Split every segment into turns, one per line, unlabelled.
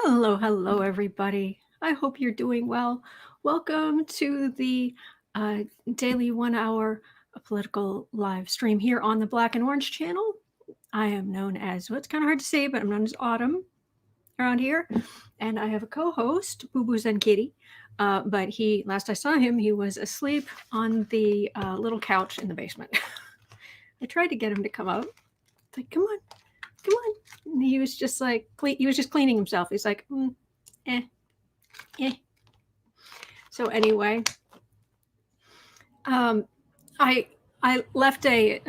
Hello, everybody. I hope you're doing well. Welcome to the uh, daily 1 hour political live stream here on the Black and Orange channel. I am known as, well, it's kind of hard to say, but I'm known as Autumn around here. And I have a co host, Boo Boo Zen Kitty. But last I saw him, he was asleep on the little couch in the basement. I tried to get him to come up. It's like, come on. And he was just like, he was just cleaning himself. He's like, eh. So anyway, um, I I left a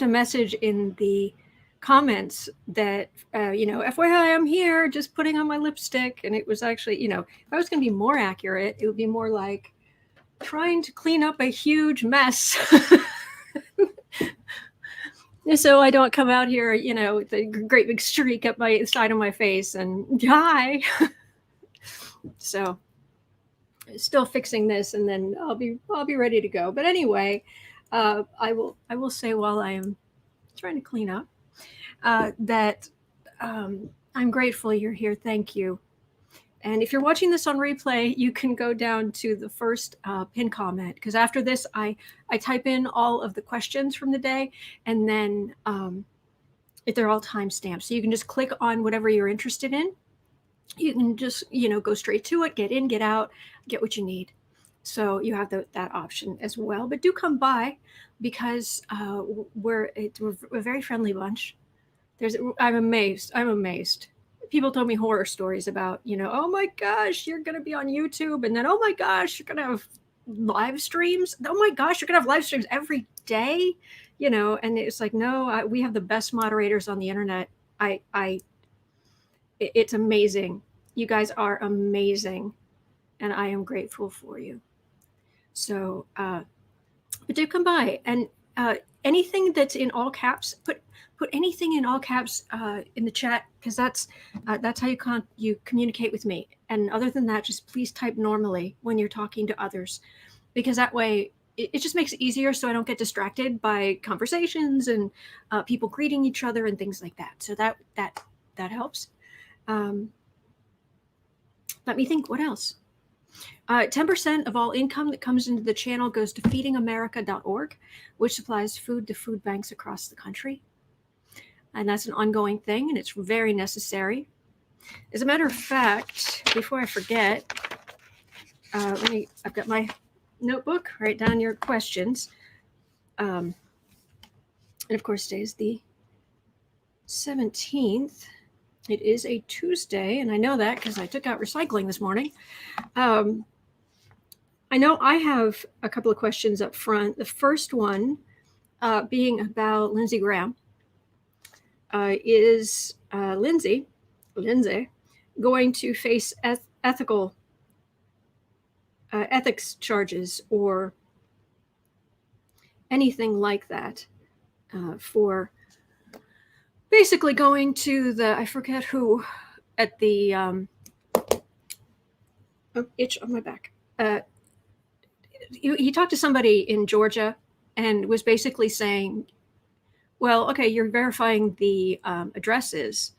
message in the comments that FYI, I'm here, just putting on my lipstick, and it was actually, if I was going to be more accurate, it would be more like trying to clean up a huge mess. So I don't come out here, with a great big streak up my side of my face and hi. So still fixing this, and then I'll be ready to go. But anyway, I will say while I am trying to clean up that I'm grateful you're here. Thank you. And if you're watching this on replay, you can go down to the first pinned comment, because after this, I type in all of the questions from the day, and then they're all timestamped. So you can just click on whatever you're interested in. You can just, go straight to it, get in, get out, get what you need. So you have that option as well. But do come by, because we're a very friendly bunch. I'm amazed. People told me horror stories about, oh my gosh, you're going to be on YouTube. And then, oh my gosh, you're going to have live streams. Oh my gosh, you're going to have live streams every day, and it's like, no, we have the best moderators on the internet. It's amazing. You guys are amazing, and I am grateful for you. So, but do come by, and anything that's in all caps, put anything in all caps in the chat, because that's how you communicate with me. And other than that, just please type normally when you're talking to others, because that way it just makes it easier, so I don't get distracted by conversations and people greeting each other and things like that. So that helps. Let me think, what else? 10% of all income that comes into the channel goes to feedingamerica.org, which supplies food to food banks across the country. And that's an ongoing thing, and it's very necessary. As a matter of fact, before I forget, I've got my notebook, write down your questions. And of course, today is the 17th. It is a Tuesday, and I know that because I took out recycling this morning. I know I have a couple of questions up front. The first one being about Lindsey Graham. Is Lindsey going to face ethics charges or anything like that for basically going to I forget who, at the itch on my back. He talked to somebody in Georgia and was basically saying, well, okay, you're verifying the addresses,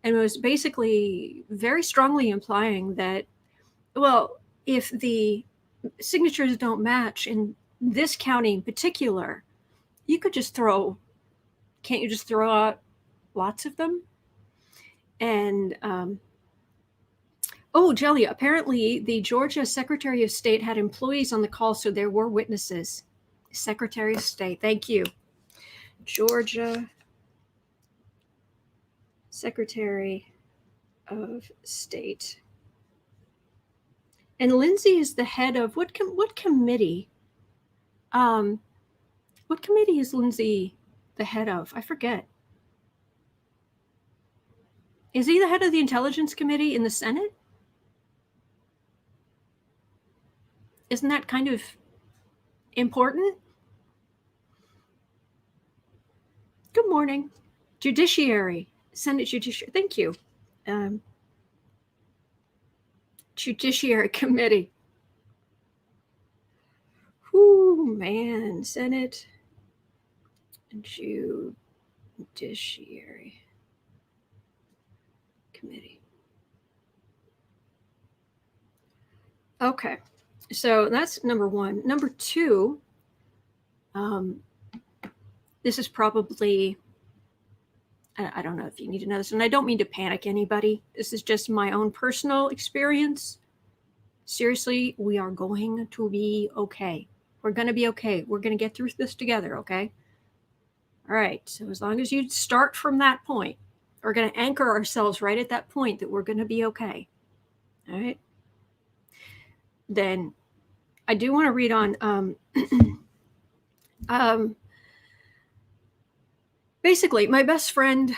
and was basically very strongly implying that, well, if the signatures don't match in this county in particular, can't you just throw out lots of them? And Jelly, apparently the Georgia Secretary of State had employees on the call, so there were witnesses. Secretary of State, thank you. Georgia Secretary of State. And Lindsey is the head of what committee? What committee is Lindsey the head of? I forget. Is he the head of the Intelligence Committee in the Senate? Isn't that kind of important? Good morning. Judiciary, Senate Judiciary. Thank you. Judiciary Committee. Whoo, man. Senate Judiciary Committee. Okay. So that's number one. Number two, um, this is probably, I don't know if you need to know this, and I don't mean to panic anybody. This is just my own personal experience. Seriously, we are going to be okay. We're going to be okay. We're going to get through this together, okay? All right. So as long as you start from that point, we're going to anchor ourselves right at that point that we're going to be okay. All right. Then I do want to read on basically, my best friend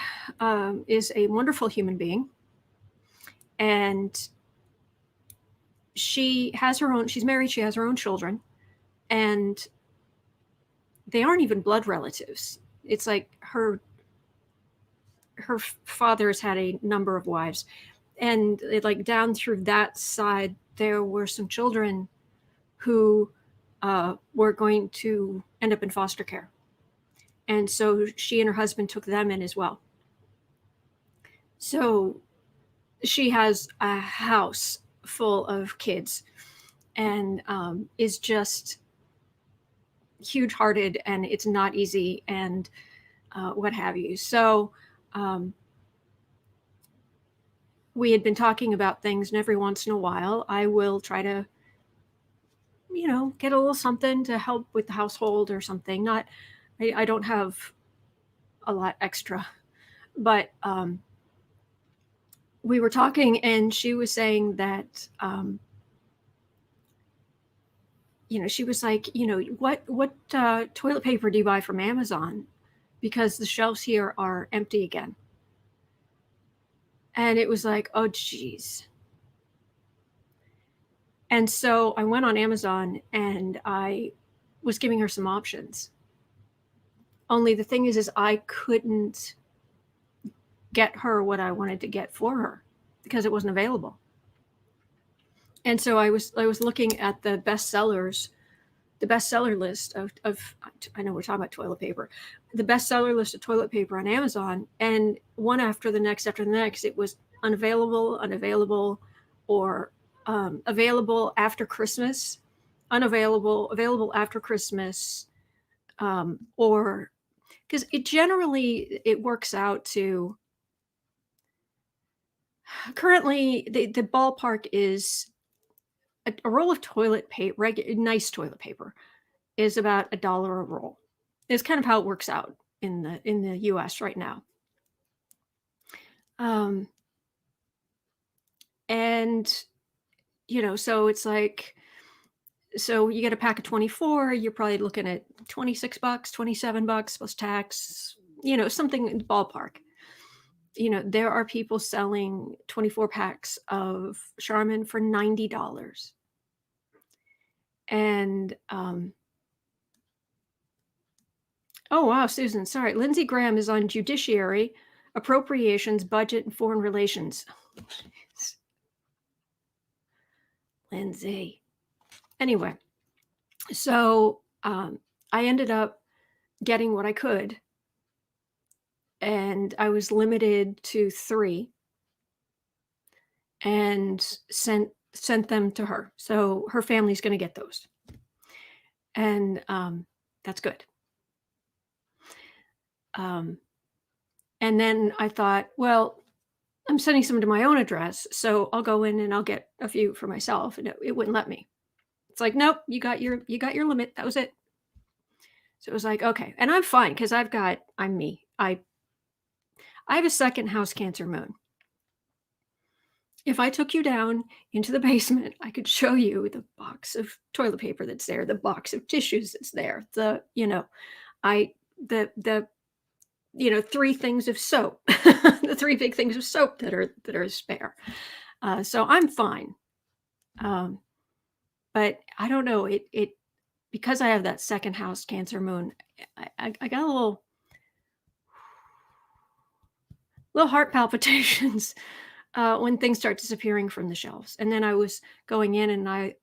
is a wonderful human being, and she has her own. She's married. She has her own children, and they aren't even blood relatives. It's like her father's had a number of wives, and like down through that side, there were some children who were going to end up in foster care, and so she and her husband took them in as well. So she has a house full of kids, and is just huge hearted, and it's not easy, and what have you. So we had been talking about things, and every once in a while I will try to, get a little something to help with the household or something. Not, I don't have a lot extra, but we were talking, and she was saying that she was like, what toilet paper do you buy from Amazon? Because the shelves here are empty again. And it was like, oh, geez. And so I went on Amazon and I was giving her some options. Only the thing is I couldn't get her what I wanted to get for her because it wasn't available. And so I was looking at the bestseller list of I know we're talking about toilet paper, the bestseller list of toilet paper on Amazon, and one after the next, it was unavailable, or available after Christmas, available after Christmas, or because it works out to, currently the ballpark is a roll of toilet paper, nice toilet paper, is about $1 a roll. It's kind of how it works out in the US right now. And so it's like, so you get a pack of 24, you're probably looking at $26, $27 plus tax, something in the ballpark. There are people selling 24 packs of Charmin for $90. And oh, wow, Susan, sorry. Lindsey Graham is on Judiciary, Appropriations, Budget, and Foreign Relations. Lindsey. Anyway, so I ended up getting what I could, and I was limited to 3, and sent them to her. So her family's going to get those. And that's good. And then I thought, well, I'm sending some to my own address, so I'll go in and I'll get a few for myself, and it wouldn't let me. It's like, nope, you got your limit. That was it. So it was like, okay, and I'm fine because I'm me. I have a second house Cancer moon. If I took you down into the basement, I could show you the box of toilet paper that's there, the box of tissues that's there, the 3 things of soap, the 3 big things of soap that are spare. So I'm fine. But I don't know, it because I have that second house Cancer moon, I got a little heart palpitations when things start disappearing from the shelves. And then I was going in and I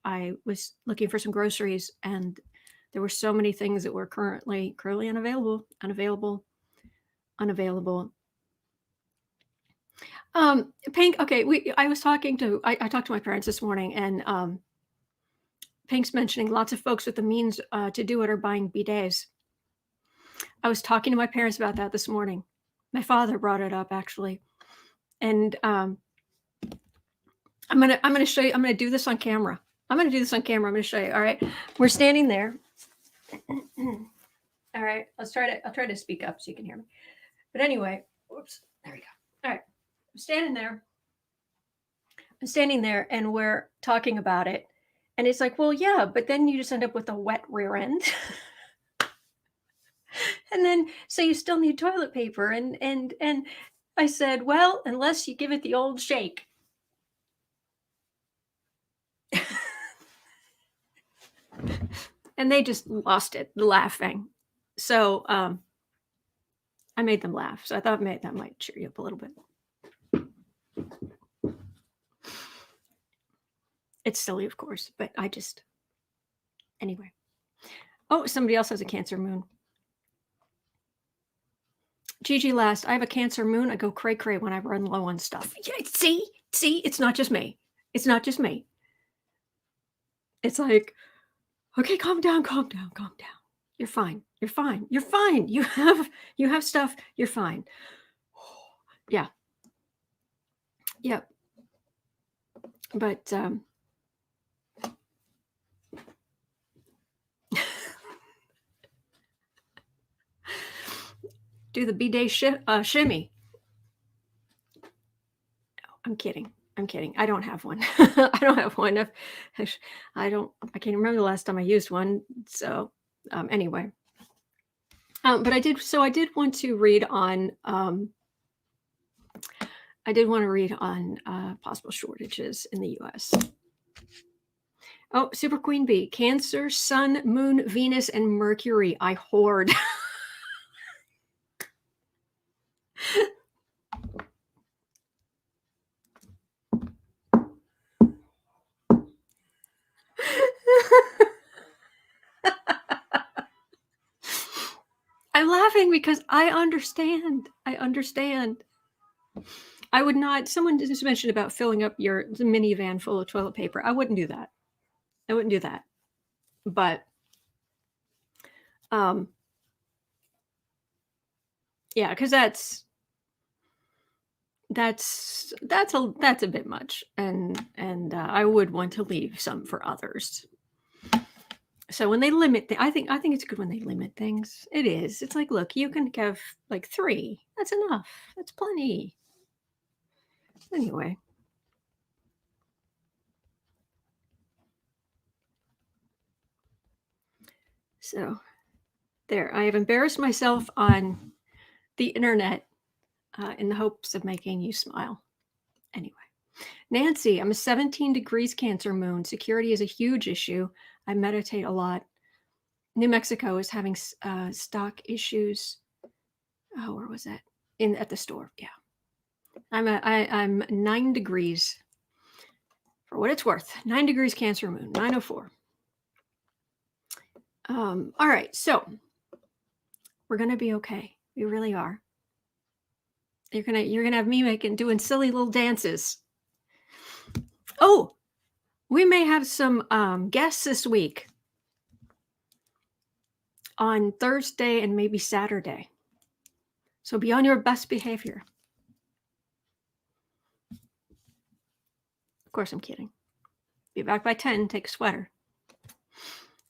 was looking for some groceries, and there were so many things that were currently unavailable. Pink. Okay. I talked to my parents this morning, and Pink's mentioning lots of folks with the means to do it are buying bidets. I was talking to my parents about that this morning. My father brought it up actually, and I'm gonna show you. I'm gonna do this on camera. I'm gonna show you. All right, we're standing there. All right, I'll try to speak up so you can hear me. But anyway, whoops, there we go. All right, I'm standing there, and we're talking about it, and it's like, well, yeah, but then you just end up with a wet rear end. And then, so you still need toilet paper. And I said, well, unless you give it the old shake. And they just lost it laughing. So I made them laugh. So I thought that might cheer you up a little bit. It's silly, of course, but anyway. Oh, somebody else has a Cancer moon. Gigi last, I have a Cancer moon. I go cray cray when I run low on stuff. Yeah, see, it's not just me. It's not just me. It's like, okay, calm down. You're fine. You have stuff. You're fine. Yeah. Yep. But do the bidet shimmy. No, I'm kidding. I don't have one. I don't have one. I can't remember the last time I used one. So anyway. But I did want to read on possible shortages in the US. Oh, Super Queen Bee, Cancer, Sun, Moon, Venus, and Mercury. I hoard. I'm laughing because I understand. I would not. Someone just mentioned about filling up your minivan full of toilet paper. I wouldn't do that. But yeah, because that's a bit much, and I would want to leave some for others. So when they limit, I think it's good when they limit things. It is. It's like, look, you can have like 3. That's enough. That's plenty. Anyway. So there, I have embarrassed myself on the internet in the hopes of making you smile. Anyway. Nancy, I'm a 17 degrees Cancer moon. Security is a huge issue. I meditate a lot. New Mexico is having stock issues. Oh, where was that? At the store. Yeah. I'm 9 degrees. For what it's worth. 9 degrees Cancer moon. 904. All right. So we're gonna be okay. We really are. You're gonna have me doing silly little dances. Oh, we may have some guests this week on Thursday and maybe Saturday. So be on your best behavior. Of course, I'm kidding. Be back by 10, take a sweater.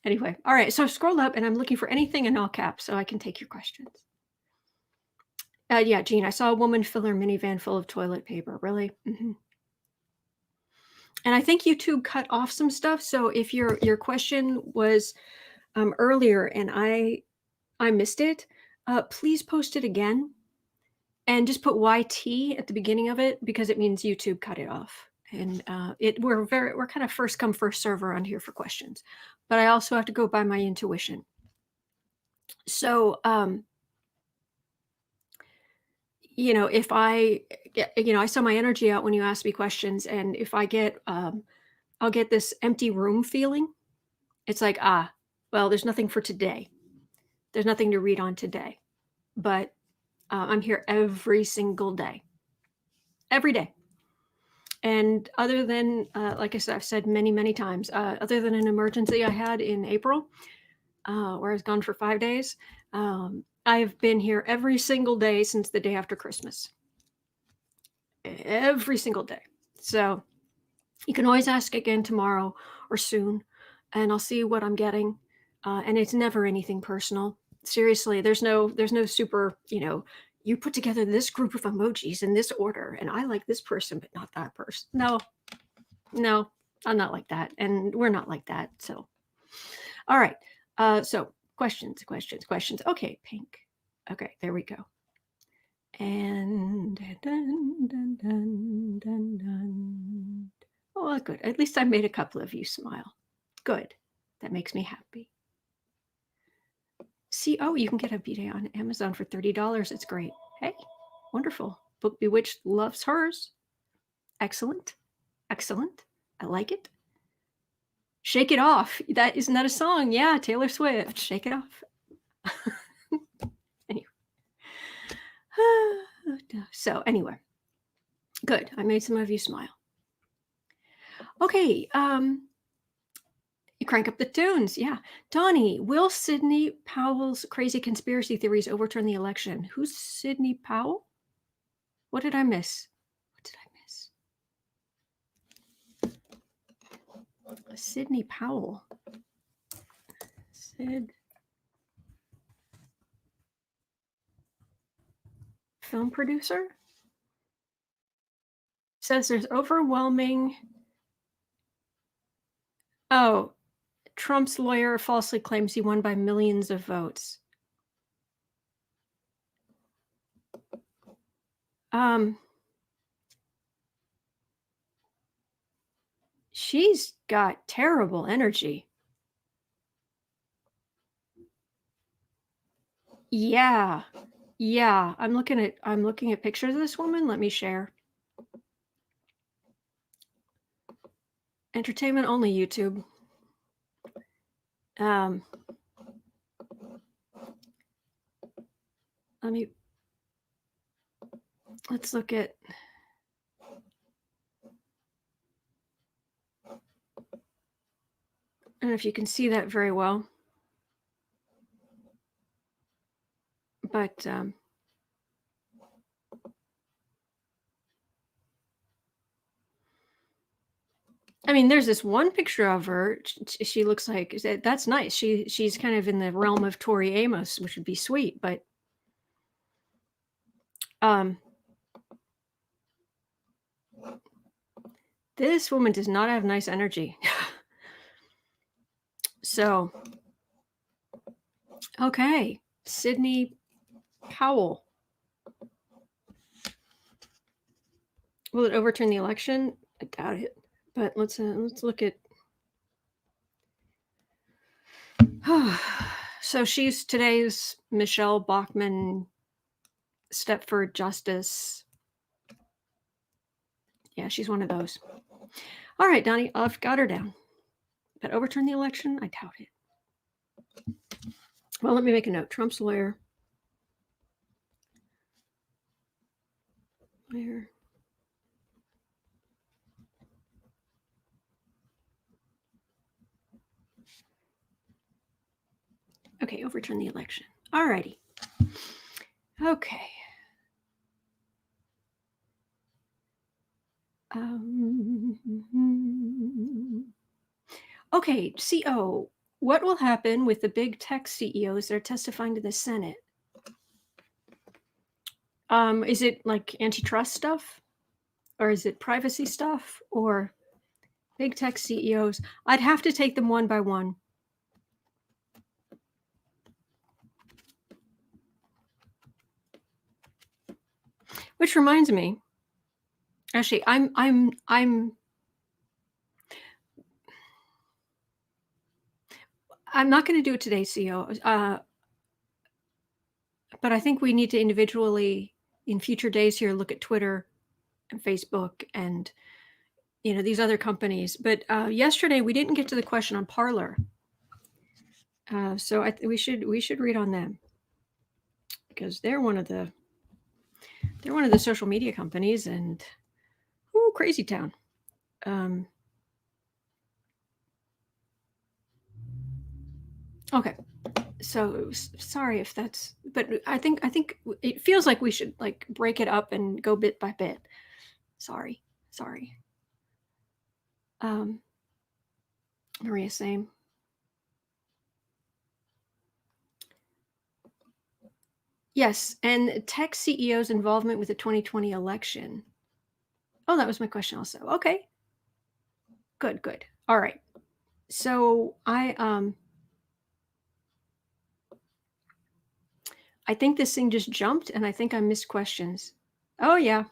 Anyway, all right. So I've scrolled up and I'm looking for anything in all caps so I can take your questions. Yeah, Jean, I saw a woman fill her minivan full of toilet paper. Really? Mm-hmm. And I think YouTube cut off some stuff. So if your question was earlier and I missed it, please post it again and just put YT at the beginning of it because it means YouTube cut it off. And we're kind of first come first serve around here for questions, but I also have to go by my intuition. So if I saw my energy out when you ask me questions, and if I get I'll get this empty room feeling. It's like, well, there's nothing for today. There's nothing to read on today, but I'm here every single day, every day. And other than, like I said, I've said many, many times, other than an emergency I had in April, where I was gone for 5 days, I've been here every single day since the day after Christmas. Every single day. So you can always ask again tomorrow or soon, and I'll see what I'm getting. And it's never anything personal. Seriously, there's no super, you put together this group of emojis in this order, and I like this person, but not that person. No, no, I'm not like that, and we're not like that. So, all right. So questions. Okay, pink. Okay, there we go. And dun, dun, dun, dun, dun. Oh, good. At least I made a couple of you smile. Good. That makes me happy. See, oh, you can get a bidet on Amazon for $30. It's great. Hey, wonderful. Book Bewitched loves hers. Excellent. Excellent. I like it. Shake It Off. Isn't that a song? Yeah, Taylor Swift. Shake It Off. Anyway. So anyway. Good. I made some of you smile. Okay. You crank up the tunes. Yeah. Donnie, will Sidney Powell's crazy conspiracy theories overturn the election? Who's Sidney Powell? What did I miss? Sidney Powell. Sid. Film producer? Says there's overwhelming. Oh, Trump's lawyer falsely claims he won by millions of votes. She's got terrible energy. Yeah. Yeah. I'm looking at pictures of this woman. Let me share. Entertainment only, YouTube. Let's look at. I don't know if you can see that very well. But I mean, there's this one picture of her. She looks like that's nice. She's kind of in the realm of Tori Amos, which would be sweet. But this woman does not have nice energy. So, okay, Sidney Powell. Will it overturn the election? I doubt it. But let's look at. So she's today's Michelle Bachmann Stepford Justice. Yeah, she's one of those. All right, Donnie, I've got her down. But overturn the election? I doubt it. Well, let me make a note. Trump's lawyer. Lawyer. Okay, overturn the election. All righty. Okay. Okay, CO. What will happen with the big tech CEOs that are testifying to the Senate? Is it like antitrust stuff? Or is it privacy stuff? Or big tech CEOs? I'd have to take them one by one. Which reminds me, actually, I'm not going to do it today, CEO. But I think we need to individually, in future days here, look at Twitter and Facebook and these other companies. But yesterday we didn't get to the question on Parler, so we should read on them because they're one of the social media companies, and Ooh, crazy town. Okay. So sorry if that's, but I think it feels like we should like break it up and go bit by bit. Sorry. Um, Maria, same. Yes, and tech CEO's involvement with the 2020 election. Oh, that was my question also. Okay, good. All right. So I think this thing just jumped, and I think I missed questions. Oh yeah,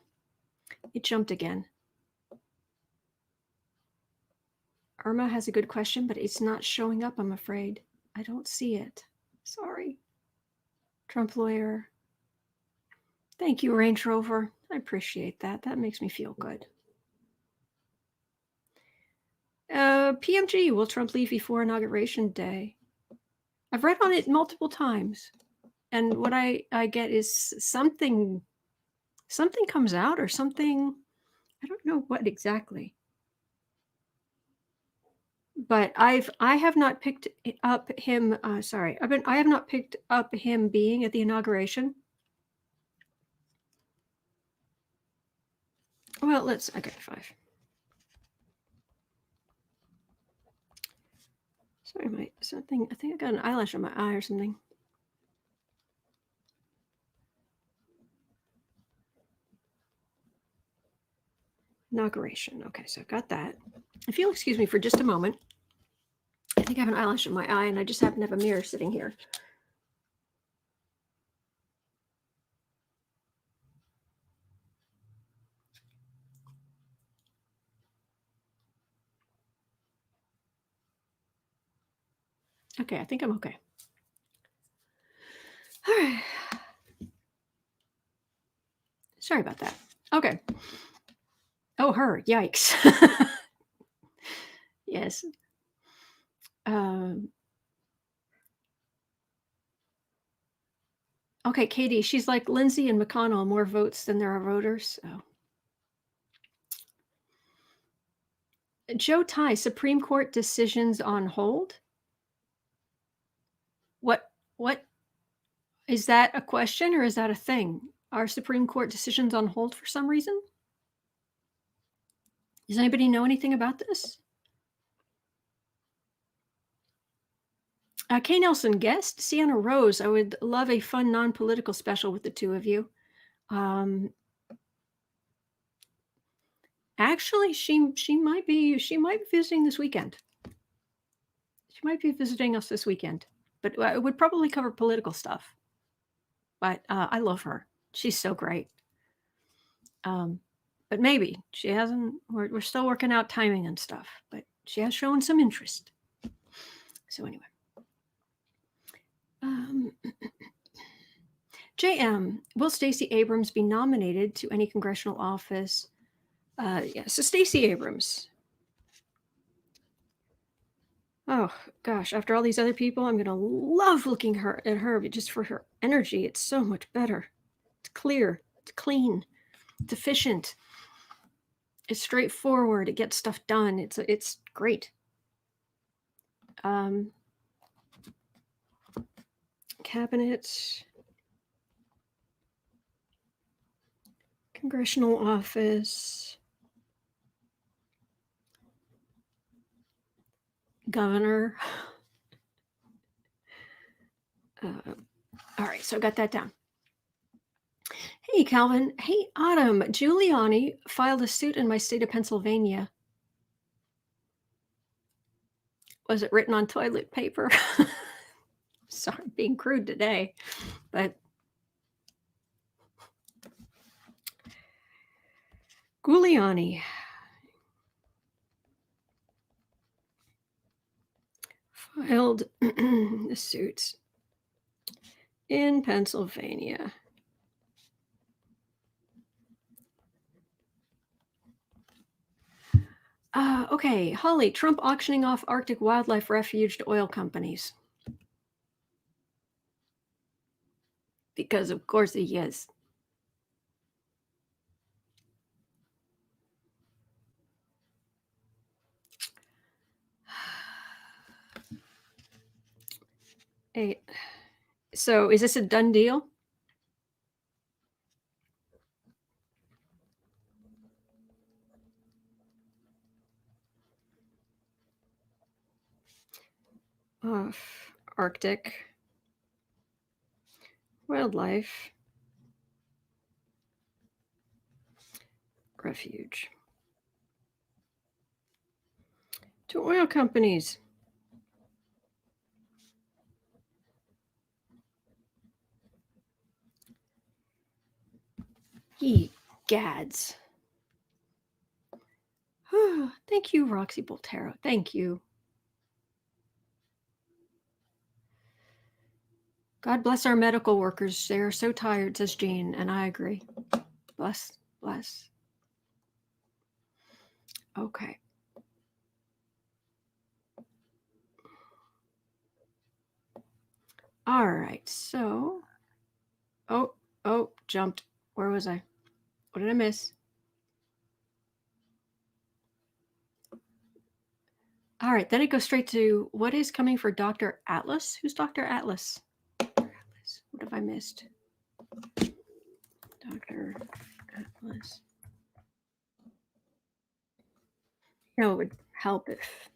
it jumped again. Irma has a good question, but it's not showing up, I'm afraid. I don't see it. Sorry. Trump lawyer. Thank you, Range Rover. I appreciate that. That makes me feel good. PMG, will Trump leave before Inauguration Day? I've read on it multiple times. And what I get is something comes out or something. I don't know what exactly. But I have not picked up him. I have not picked up him being at the inauguration. Well, let's okay 5. Sorry, something. I think I got an eyelash on my eye or something. Inauguration. Okay, so I've got that. If you'll excuse me for just a moment, I think I have an eyelash in my eye, and I just happen to have a mirror sitting here. Okay, I think I'm okay. All right. Sorry about that. Okay. Oh, her. Yikes. Yes. Okay, Katie, she's like Lindsey and McConnell, more votes than there are voters. So. Joe Tai, Supreme Court decisions on hold? What is that a question or is that a thing? Are Supreme Court decisions on hold for some reason? Does anybody know anything about this? Kay Nelson, guest Sienna Rose. I would love a fun non-political special with the two of you. Actually, she might be visiting this weekend. She might be visiting us this weekend, but it would probably cover political stuff. But I love her. She's so great. But maybe she hasn't. We're still working out timing and stuff. But she has shown some interest. So anyway. JM, will Stacey Abrams be nominated to any congressional office? Yeah, so Stacey Abrams. Oh gosh, after all these other people, I'm gonna love looking at her just for her energy. It's so much better. It's clear, it's clean, it's efficient, it's straightforward, it gets stuff done. It's great. Cabinet. Congressional office, governor. All right, so I got that down. Hey, Calvin. Hey, Autumn. Giuliani filed a suit in my state of Pennsylvania. Was it written on toilet paper? Sorry, being crude today, but Giuliani filed the suit in Pennsylvania. Okay, Holly, Trump auctioning off Arctic wildlife refuge to oil companies. Because of course he is. 8. So is this a done deal? Arctic wildlife refuge to oil companies. Ye gads. Thank you, Roxy Boltero. Thank you. God bless our medical workers. They're so tired, says Jean, and I agree. Bless, bless. Okay. All right. So, oh, jumped. Where was I? What did I miss? All right. Then it goes straight to what is coming for Dr. Atlas? Who's Dr. Atlas? Atlas. What have I missed? Dr. Atlas. No, it would help if.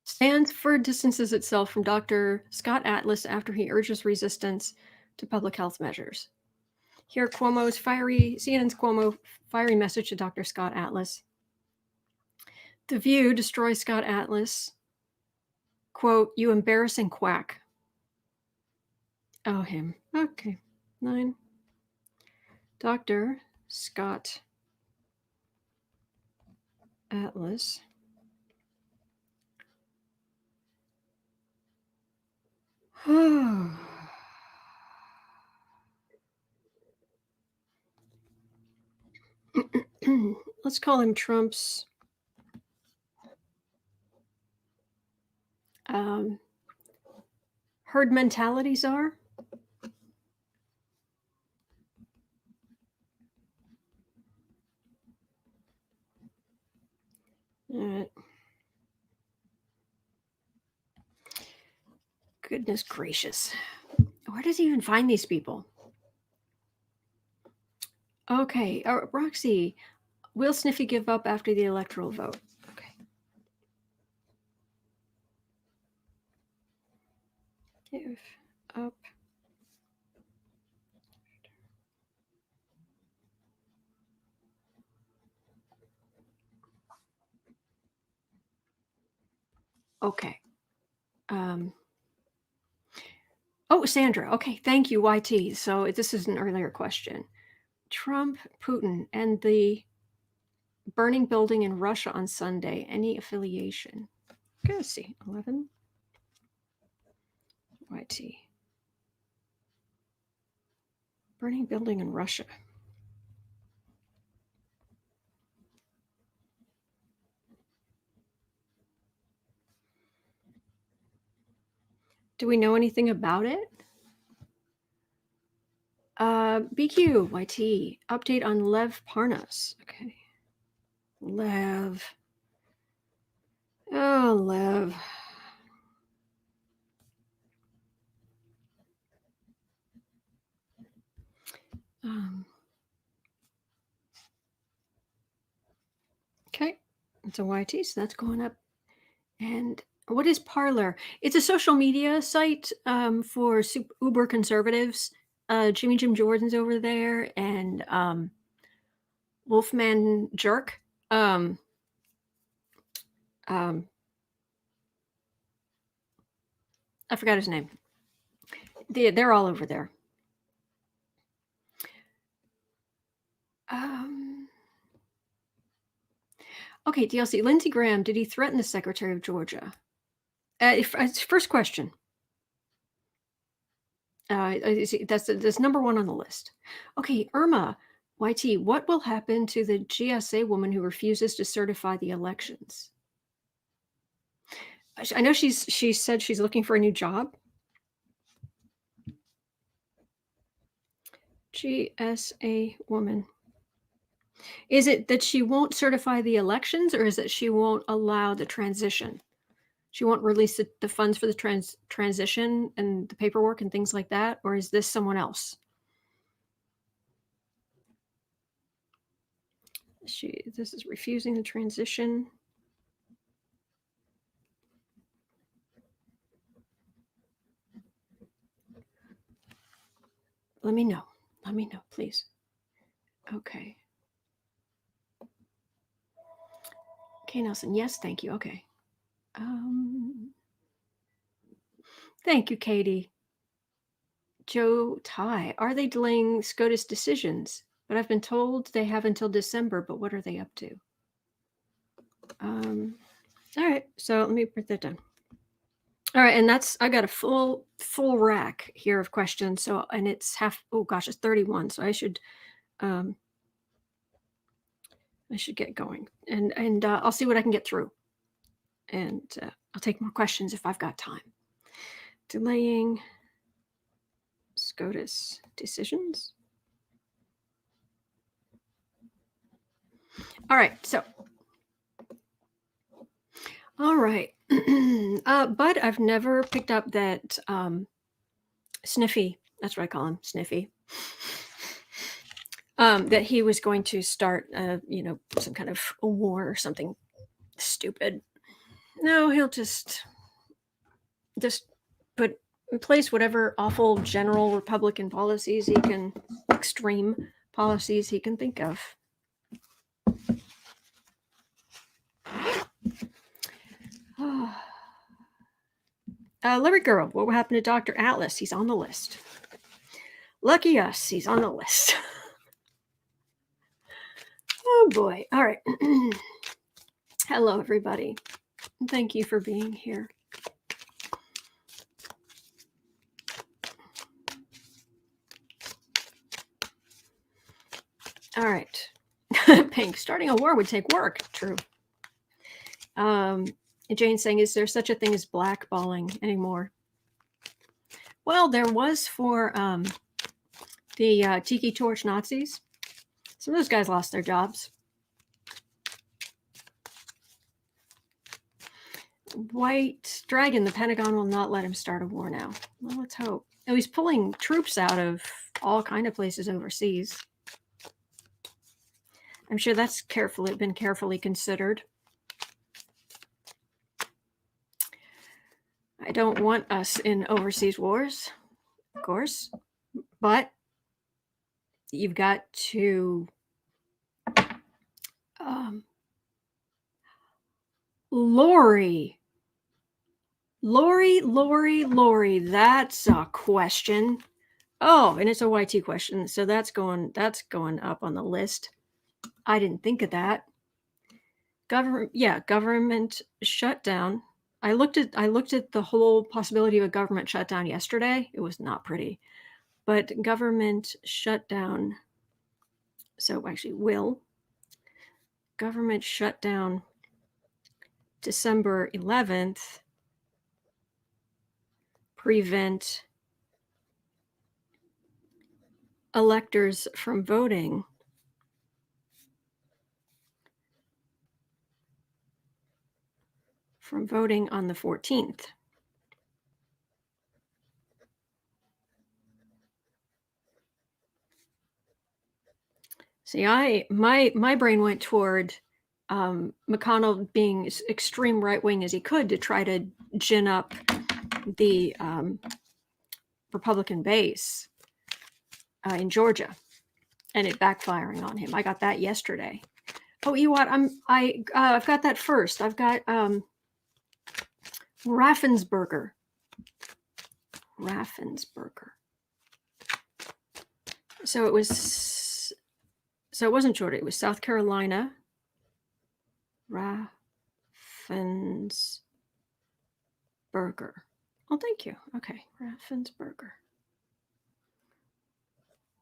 Stanford distances itself from Dr. Scott Atlas after he urges resistance to public health measures. Here, CNN's Cuomo fiery message to Dr. Scott Atlas. The View destroys Scott Atlas. Quote, you embarrassing quack. Oh, him. Okay. 9. Dr. Scott Atlas. Let's call him Trump's herd mentality czar. All right. Goodness gracious. Where does he even find these people? Okay. Roxy, will Sniffy give up after the electoral vote? Okay. Give up. Okay. Oh, Sandra. Okay. Thank you, YT. So this is an earlier question. Trump, Putin, and the burning building in Russia on Sunday. Any affiliation? Okay, let's see. 11. YT. Burning building in Russia. Do we know anything about it? BQ, YT. Update on Lev Parnas. Okay. Lev. Oh, Lev. Okay. It's a YT, so that's going up. And what is Parler? It's a social media site for uber conservatives. Jimmy Jim Jordan's over there, and Wolfman Jerk. I forgot his name. They're all over there. Okay, DLC. Lindsey Graham, did he threaten the Secretary of Georgia? First question. That's number 1 on the list. Okay, Irma, YT, what will happen to the GSA woman who refuses to certify the elections? I know she said she's looking for a new job. GSA woman. Is it that she won't certify the elections, or is it she won't allow the transition? She won't release the funds for the transition and the paperwork and things like that, or is this someone else? This is refusing the transition. Let me know. Let me know, please. Okay. Okay, Nelson. Yes, thank you. Okay. Thank you, Katie. Joe Ty. Are they delaying SCOTUS decisions? But I've been told they have until December, but what are they up to? All right, so let me put that down. All right, and I got a full rack here of questions. So, and it's it's 31. So I should get going, and I'll see what I can get through, and I'll take more questions if I've got time. Delaying SCOTUS decisions. All right, so. All right. Bud, I've never picked up that Sniffy, that's what I call him, Sniffy, that he was going to start, some kind of a war or something stupid. No, he'll just put in place whatever awful general Republican policies extreme policies he can think of. Lyric Girl, what happened to Dr. Atlas? He's on the list. Lucky us, he's on the list. Oh boy. All right. Hello, everybody. Thank you for being here. All right. Pink, starting a war would take work. True. Jane's saying, is there such a thing as blackballing anymore? Well, there was for the Tiki Torch Nazis. Some of those guys lost their jobs. White Dragon, the Pentagon will not let him start a war now. Well, let's hope. Oh, he's pulling troops out of all kind of places overseas. I'm sure that's been carefully considered. I don't want us in overseas wars, of course, but you've got to Lori, that's a question. Oh, and it's a YT question, so that's going up on the list. I didn't think of that. Government shutdown. I looked at the whole possibility of a government shutdown yesterday. It was not pretty, but government shutdown. So actually, will government shutdown December 11th prevent electors from voting on the 14th. See, my brain went toward McConnell being as extreme right-wing as he could to try to gin up the Republican base in Georgia, and it backfiring on him. I got that yesterday. Oh, you know what? I've got that first. I've got Raffensperger. So it wasn't Georgia. It was South Carolina. Raffensperger. Oh, thank you. Okay, Raffensperger.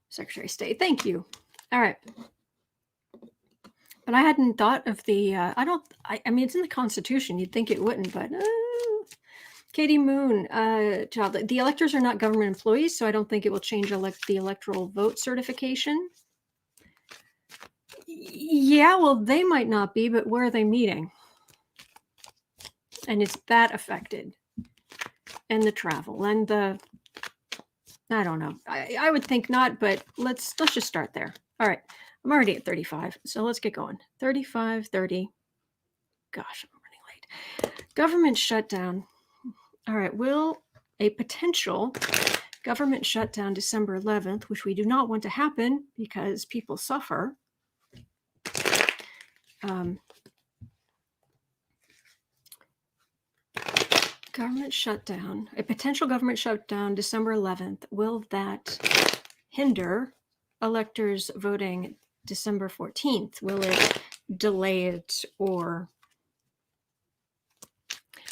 Secretary of State. Thank you. All right. But I hadn't thought of the. I mean, it's in the Constitution. You'd think it wouldn't, but. Katie Moon, child. The electors are not government employees, so I don't think it will change the electoral vote certification. Yeah, well, they might not be, but where are they meeting? And is that affected? And the travel and the, I don't know. I would think not, but let's just start there. All right. I'm already at 35, so let's get going. 35, 30. Gosh, I'm running late. Government shutdown. All right. Will a potential government shutdown December 11th, which we do not want to happen because people suffer. Government shutdown, a potential government shutdown December 11th, will that hinder electors voting December 14th? Will it delay it or...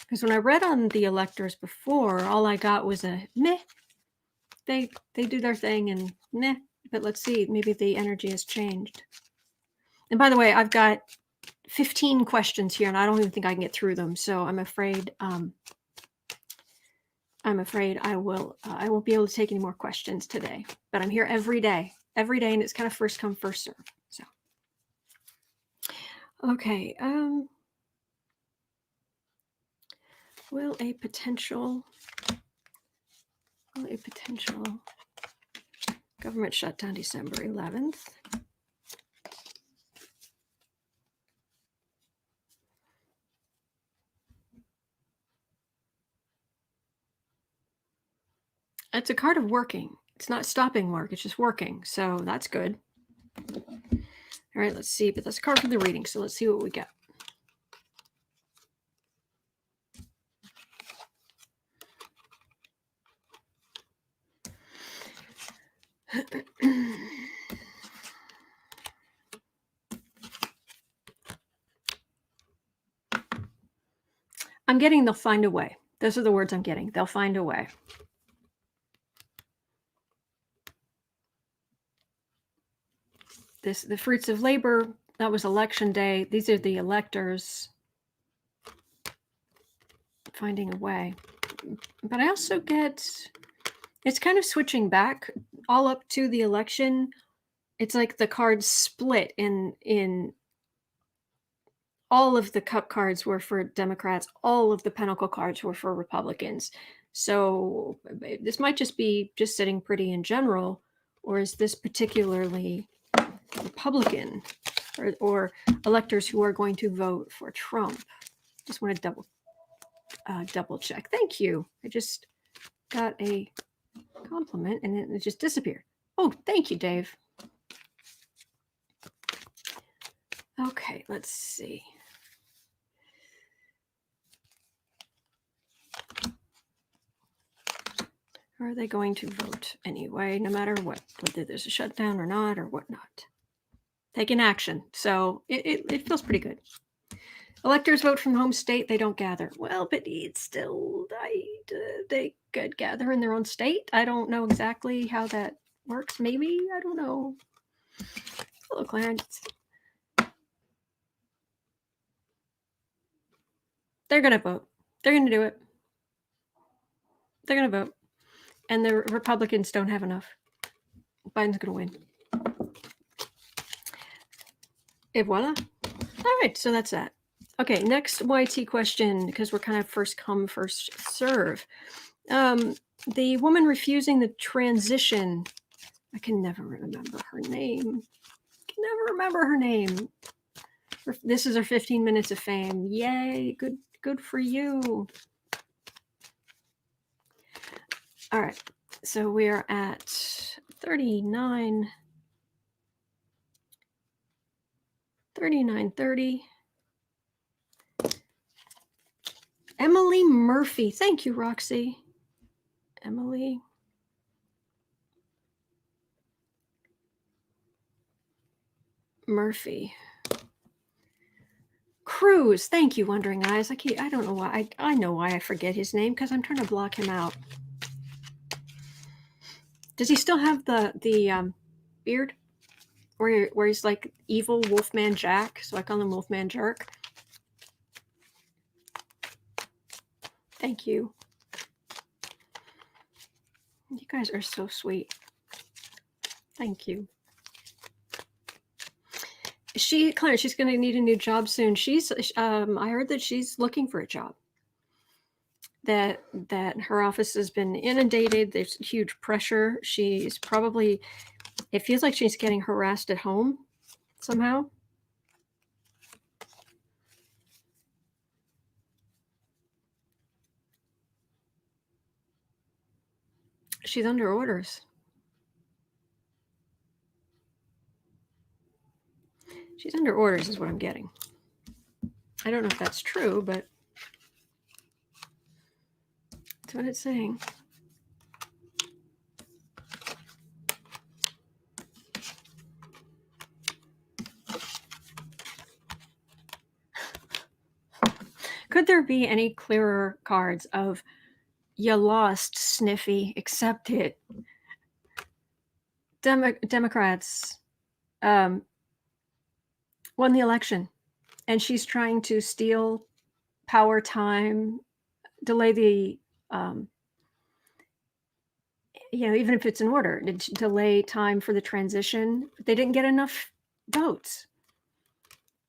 Because when I read on the electors before, all I got was a meh. They do their thing and meh. But let's see, maybe the energy has changed. And by the way, I've got 15 questions here, and I don't even think I can get through them. So I'm afraid I won't be able to take any more questions today. But I'm here every day, and it's kind of first come, first serve. So, okay. Will a potential government shutdown December 11th? It's a card of working. It's not stopping work. It's just working. So that's good. All right, let's see. But that's a card for the reading. So let's see what we get. I'm getting they'll find a way. Those are the words I'm getting. They'll find a way. The fruits of labor, that was election day. These are the electors finding a way. But I also get, it's kind of switching back all up to the election. It's like the cards split in all of the cup cards were for Democrats, all of the pentacle cards were for Republicans. So this might just be just sitting pretty in general, or is this particularly Republican or electors who are going to vote for Trump? Just want to double check. Thank you. I just got a compliment and it just disappeared. Oh, thank you, Dave. Okay, let's see. Are they going to vote anyway, no matter what, whether there's a shutdown or not or whatnot? Taking action. So it feels pretty good. Electors vote from home state. They don't gather. Well, but it's still, they could gather in their own state. I don't know exactly how that works. Maybe. I don't know. Hello, Clarence. They're going to vote. They're going to do it. They're going to vote. And the Republicans don't have enough. Biden's going to win. Et voila. All right, so that's that. Okay, next YT question, because we're kind of first come, first serve. The woman refusing the transition. I can never remember her name. This is her 15 minutes of fame. Yay, good for you. All right, so we are at 39, 30. Emily Murphy. Thank you, Roxy. Emily Murphy. Cruz. Thank you, Wondering Eyes. I don't know why. I know why I forget his name because I'm trying to block him out. Does he still have the beard? Where he's like evil Wolfman Jack? So I call him Wolfman Jerk. Thank you. You guys are so sweet. Thank you. Clarence, she's going to need a new job soon. I heard that she's looking for a job. That her office has been inundated. There's huge pressure. It feels like she's getting harassed at home somehow. She's under orders. She's under orders is what I'm getting. I don't know if that's true, but that's what it's saying. Could there be any clearer cards of you lost, Sniffy, accept it? Democrats won the election, and she's trying to steal power, time, delay the even if it's in order, delay time for the transition. They didn't get enough votes.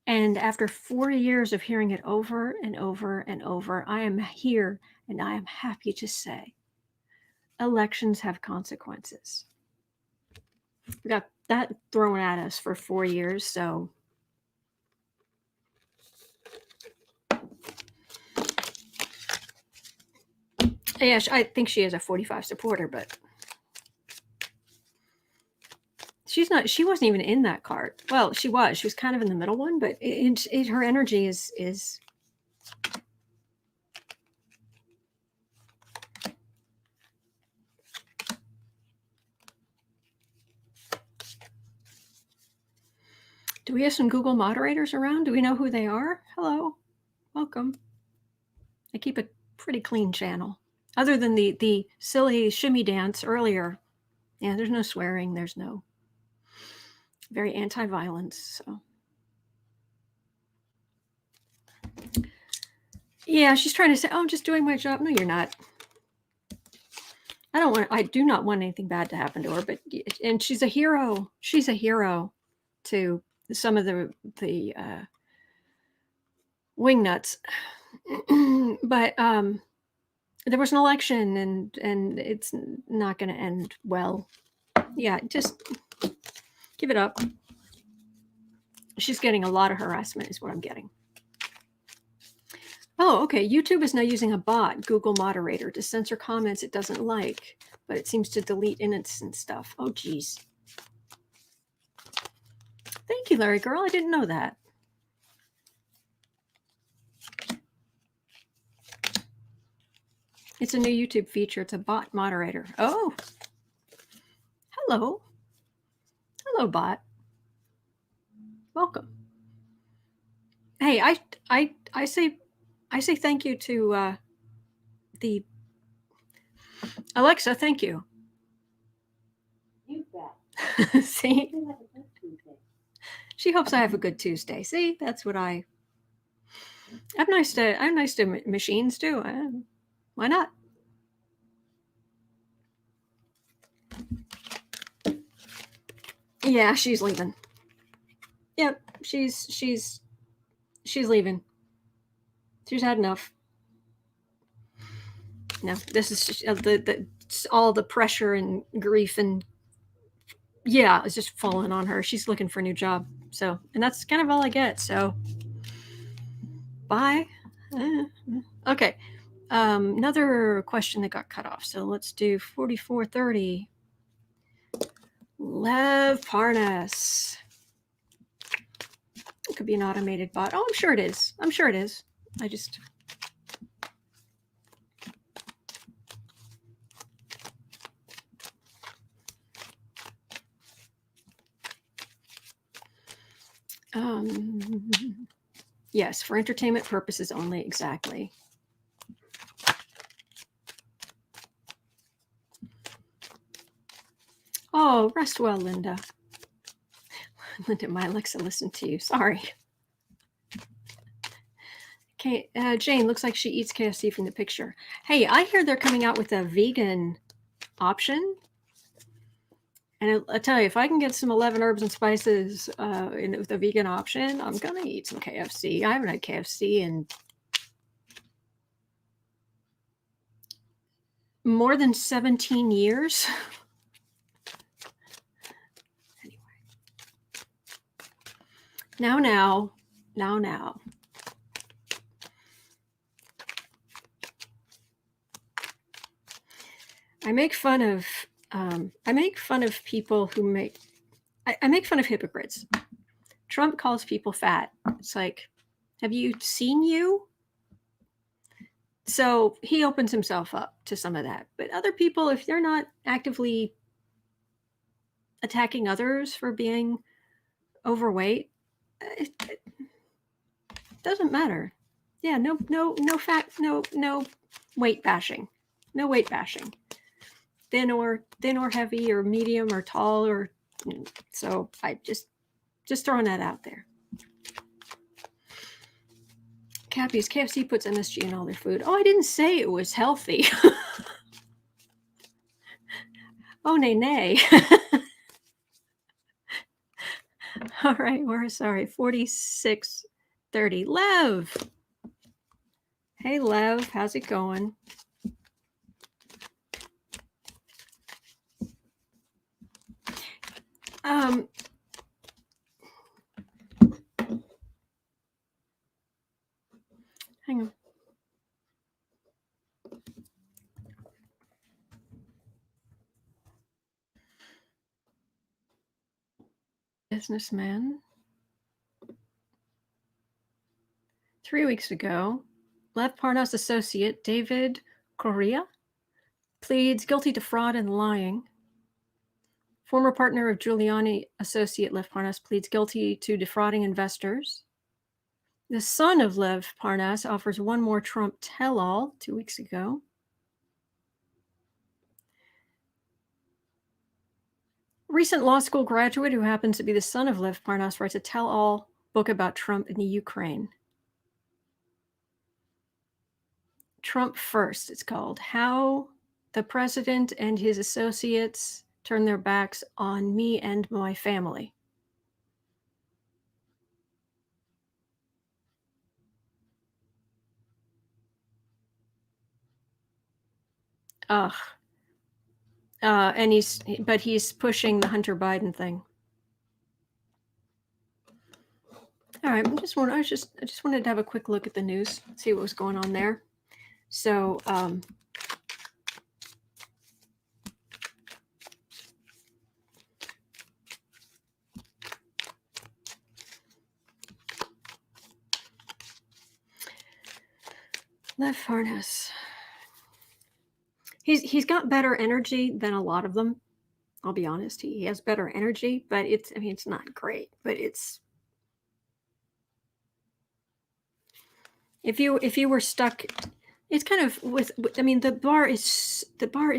And after 4 years of hearing it over and over and over, I am here and I am happy to say elections have consequences. We got that thrown at us for 4 years, so yeah, I think she is a 45 supporter, but she wasn't even in that card. Well, she was kind of in the middle one, but her energy is Do we have some Google moderators around? Do we know who they are? Hello, welcome. I keep a pretty clean channel. Other than the silly shimmy dance earlier. Yeah, there's no swearing. There's no very anti-violence. So yeah, she's trying to say, "Oh, I'm just doing my job." No, you're not. I do not want anything bad to happen to her, and she's a hero. She's a hero to some of the wingnuts. But there was an election, and it's not going to end well. Yeah, just give it up. She's getting a lot of harassment is what I'm getting. Oh, okay. YouTube is now using a bot, Google Moderator, to censor comments it doesn't like, but it seems to delete innocent stuff. Oh, geez. Thank you, Larry Girl. I didn't know that. It's a new YouTube feature. It's a bot moderator. Oh, hello. Hello, bot. Welcome. Hey, I say thank you to the Alexa. Thank you.
You bet.
See, she hopes I have a good Tuesday. See, that's what I'm nice to machines too. Why not? Yeah, she's leaving. Yep, she's leaving. She's had enough. No, this is all the pressure and grief and yeah, it's just falling on her. She's looking for a new job. So, and that's kind of all I get. So, bye. Okay. Another question that got cut off. So let's do 4430. Lev Parnas. It could be an automated bot. Oh, I'm sure it is. I'm sure it is. I just... yes, for entertainment purposes only, exactly. Oh, rest well, Linda. Linda, my Alexa listened to you. Sorry. Okay, Jane looks like she eats KFC from the picture. Hey, I hear they're coming out with a vegan option. And I tell you, if I can get some 11 herbs and spices with a vegan option, I'm going to eat some KFC. I haven't had KFC in more than 17 years. Anyway. Now. I make fun of people who I make fun of hypocrites. Trump calls people fat. It's like, have you seen you? So he opens himself up to some of that. But other people, if they're not actively attacking others for being overweight, it doesn't matter. Yeah, no fat, no weight bashing. No weight bashing. Thin or heavy or medium or tall or so I just throwing that out there. Cappy's KFC puts MSG in all their food. Oh, I didn't say it was healthy. Oh, nay. All right, we're sorry. 4630. Lev. Hey, Lev, how's it going? Hang on. Businessman. 3 weeks ago, Lev Parnas associate David Correa pleads guilty to fraud and lying. Former partner of Giuliani associate Lev Parnas pleads guilty to defrauding investors. The son of Lev Parnas offers one more Trump tell-all 2 weeks ago. Recent law school graduate who happens to be the son of Lev Parnas writes a tell-all book about Trump in the Ukraine. Trump First, it's called. How the president and his associates turn their backs on me and my family. Ugh. And he's pushing the Hunter Biden thing. All right, I just wanted to have a quick look at the news, see what was going on there. So, Lev Parnas. He's got better energy than a lot of them. I'll be honest. He has better energy, but it's not great, but it's, if you were stuck, it's kind of the bar is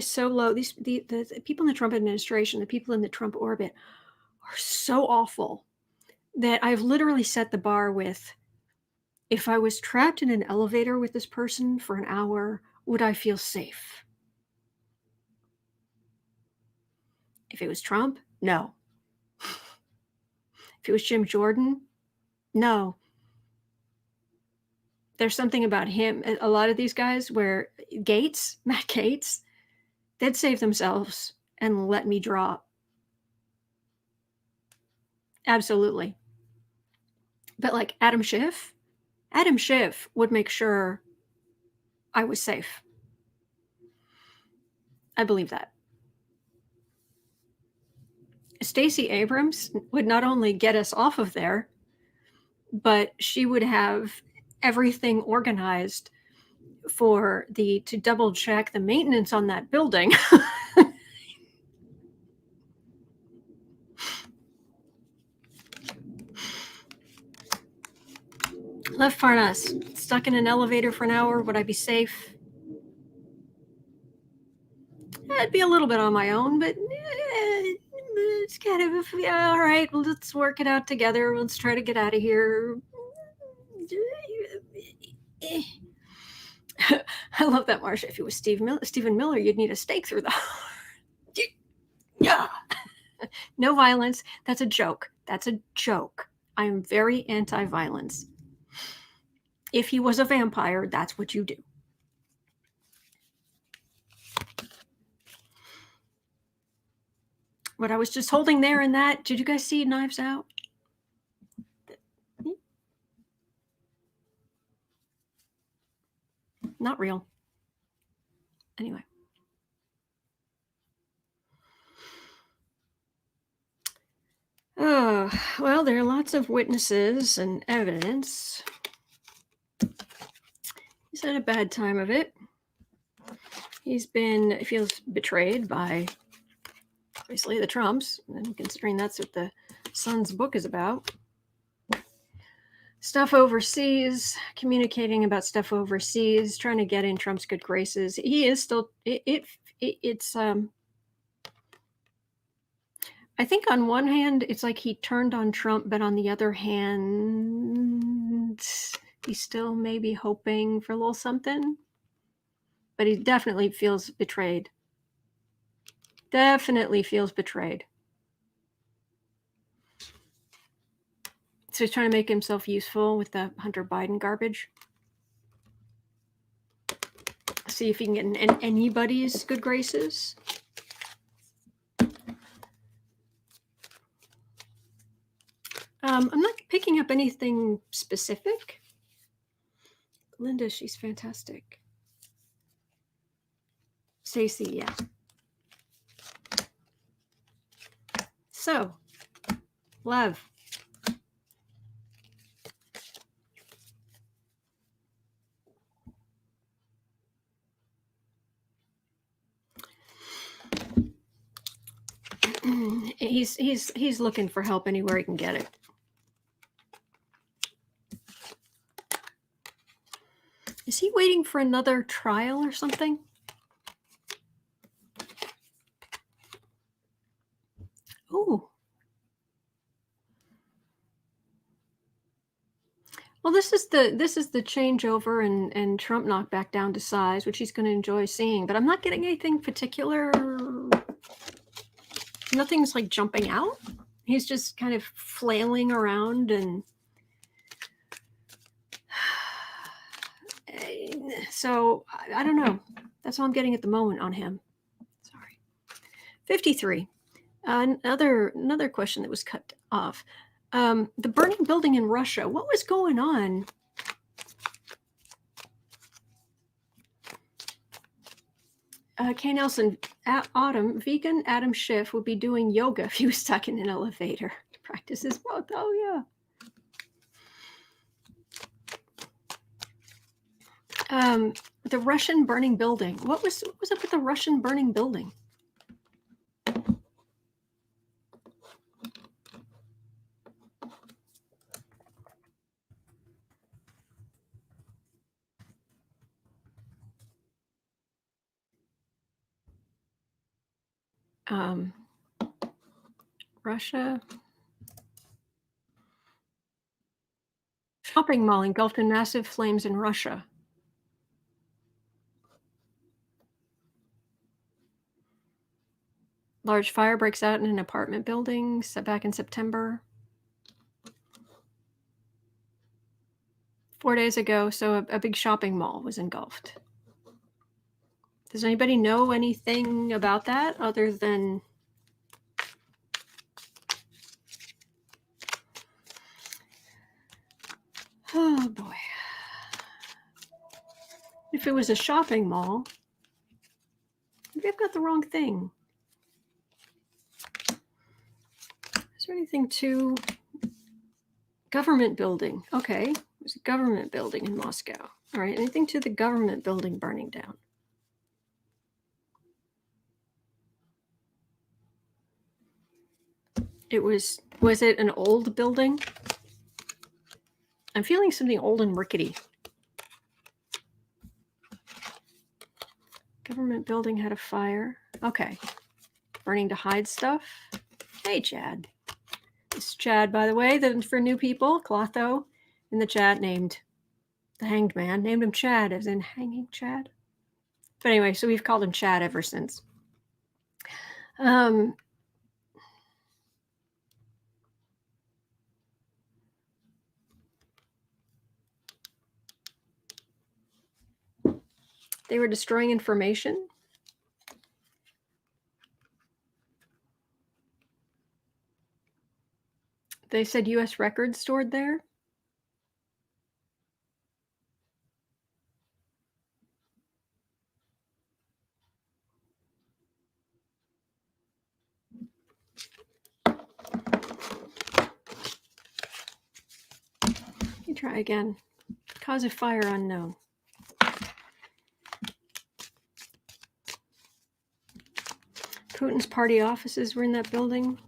so low. The people in the Trump administration, the people in the Trump orbit are so awful that I've literally set the bar with, if I was trapped in an elevator with this person for an hour, would I feel safe? If it was Trump, no. If it was Jim Jordan, no. There's something about him, a lot of these guys, where Matt Gaetz, they'd save themselves and let me drop. Absolutely. But like Adam Schiff would make sure I was safe. I believe that. Stacey Abrams would not only get us off of there, but she would have everything organized to double check the maintenance on that building. Lev Parnas, stuck in an elevator for an hour, would I be safe? I'd be a little bit on my own, but it's kind of, all right, well, let's work it out together. Let's try to get out of here. I love that, Marsha. If it was Stephen Miller, you'd need a stake through the heart. Yeah. No violence. That's a joke. That's a joke. I am very anti-violence. If he was a vampire, that's what you do. What I was just holding there in that, did you guys see Knives Out? Not real. Anyway. Oh, well, there are lots of witnesses and evidence. He's had a bad time of it. He feels betrayed by, obviously, the Trumps, and considering that's what the Sun's book is about. Stuff overseas, communicating about stuff overseas, trying to get in Trump's good graces. He is still, it's, I think on one hand, it's like he turned on Trump, but on the other hand, he's still maybe hoping for a little something. But he definitely feels betrayed. Definitely feels betrayed. So he's trying to make himself useful with the Hunter Biden garbage. See if he can get in anybody's good graces. I'm not picking up anything specific. Linda, she's fantastic. Stacey, yeah. So, Lev. He's looking for help anywhere he can get it. Is he waiting for another trial or something? Oh. Well, this is the changeover and Trump knocked back down to size, which he's going to enjoy seeing. But I'm not getting anything particular. Nothing's like jumping out. He's just kind of flailing around and so I don't know. That's all I'm getting at the moment on him. Sorry. 53. Another question that was cut off. The burning building in Russia. What was going on? Kay Nelson, Autumn, vegan Adam Schiff would be doing yoga if he was stuck in an elevator. Practices both. Oh, yeah. The Russian burning building. What was up with the Russian burning building? Russia. Shopping mall engulfed in massive flames in Russia. Large fire breaks out in an apartment building back in September. 4 days ago, so a big shopping mall was engulfed. Does anybody know anything about that other than... Oh, boy. If it was a shopping mall, maybe I've got the wrong thing. Is there anything to... Government building. Okay. There's a government building in Moscow. All right. Anything to the government building burning down? Was it an old building? I'm feeling something old and rickety. Government building had a fire. Okay. Burning to hide stuff. Hey, Chad. This is Chad, by the way, for new people. Clotho in the chat named the hanged man. Named him Chad, as in hanging Chad. But anyway, so we've called him Chad ever since. They were destroying information. They said U.S. records stored there. Let me try again. Cause of fire unknown. Putin's party offices were in that building.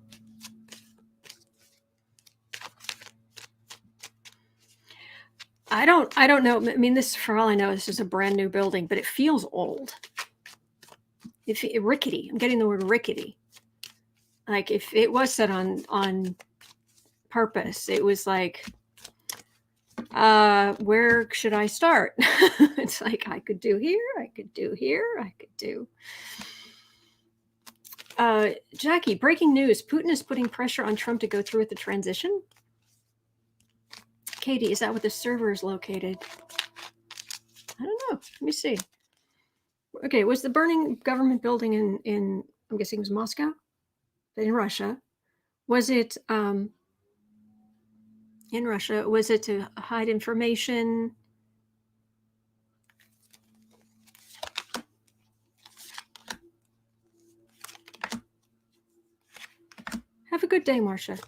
I don't know. I mean, this, for all I know, this is a brand new building, but it feels old. Rickety. I'm getting the word rickety. Like if it was set on purpose, it was like, where should I start? It's like, I could do here, I could do here, I could do. Jackie, breaking news. Putin is putting pressure on Trump to go through with the transition. Katie, is that what the server is located? I don't know. Let me see. Okay, was the burning government building in I'm guessing it was Moscow? In Russia. Was it in Russia? Was it to hide information? Have a good day, Marcia.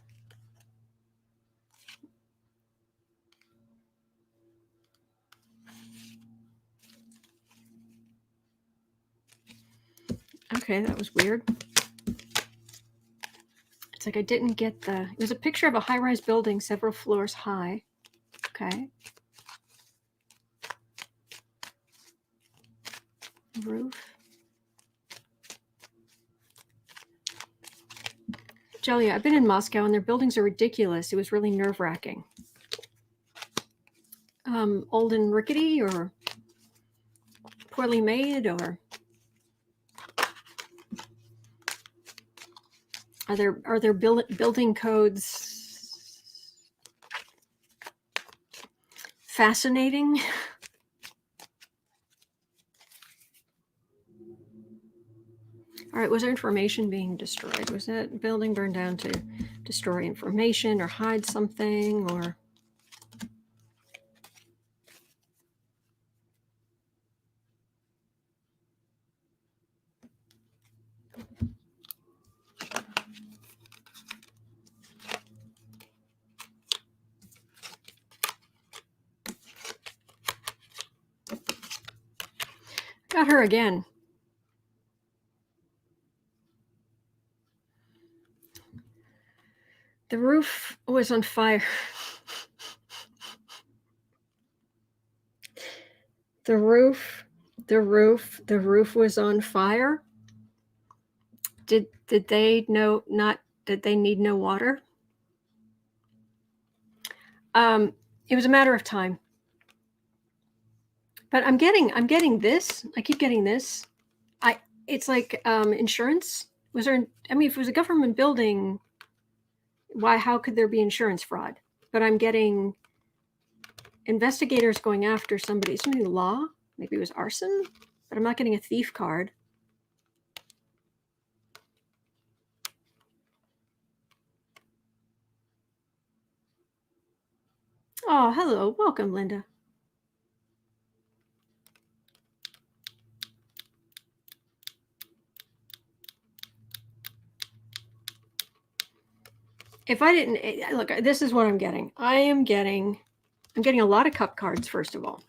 Okay, that was weird. It's like I didn't get the... It was a picture of a high-rise building several floors high. Okay. Roof. Julia, I've been in Moscow and their buildings are ridiculous. It was really nerve-wracking. Old and rickety or poorly made, or are there building codes fascinating? All right, was there information being destroyed? Was that building burned down to destroy information or hide something, or? Got her again. The roof was on fire. The roof was on fire. Did they know not? Did they need no water? It was a matter of time. But I'm getting this. I keep getting this. It's like insurance. Was there? I mean, if it was a government building, how could there be insurance fraud? But I'm getting investigators going after somebody law. Maybe it was arson, but I'm not getting a thief card. Oh, hello. Welcome, Linda. If I didn't look, this is what I'm getting. I'm getting a lot of cup cards, first of all.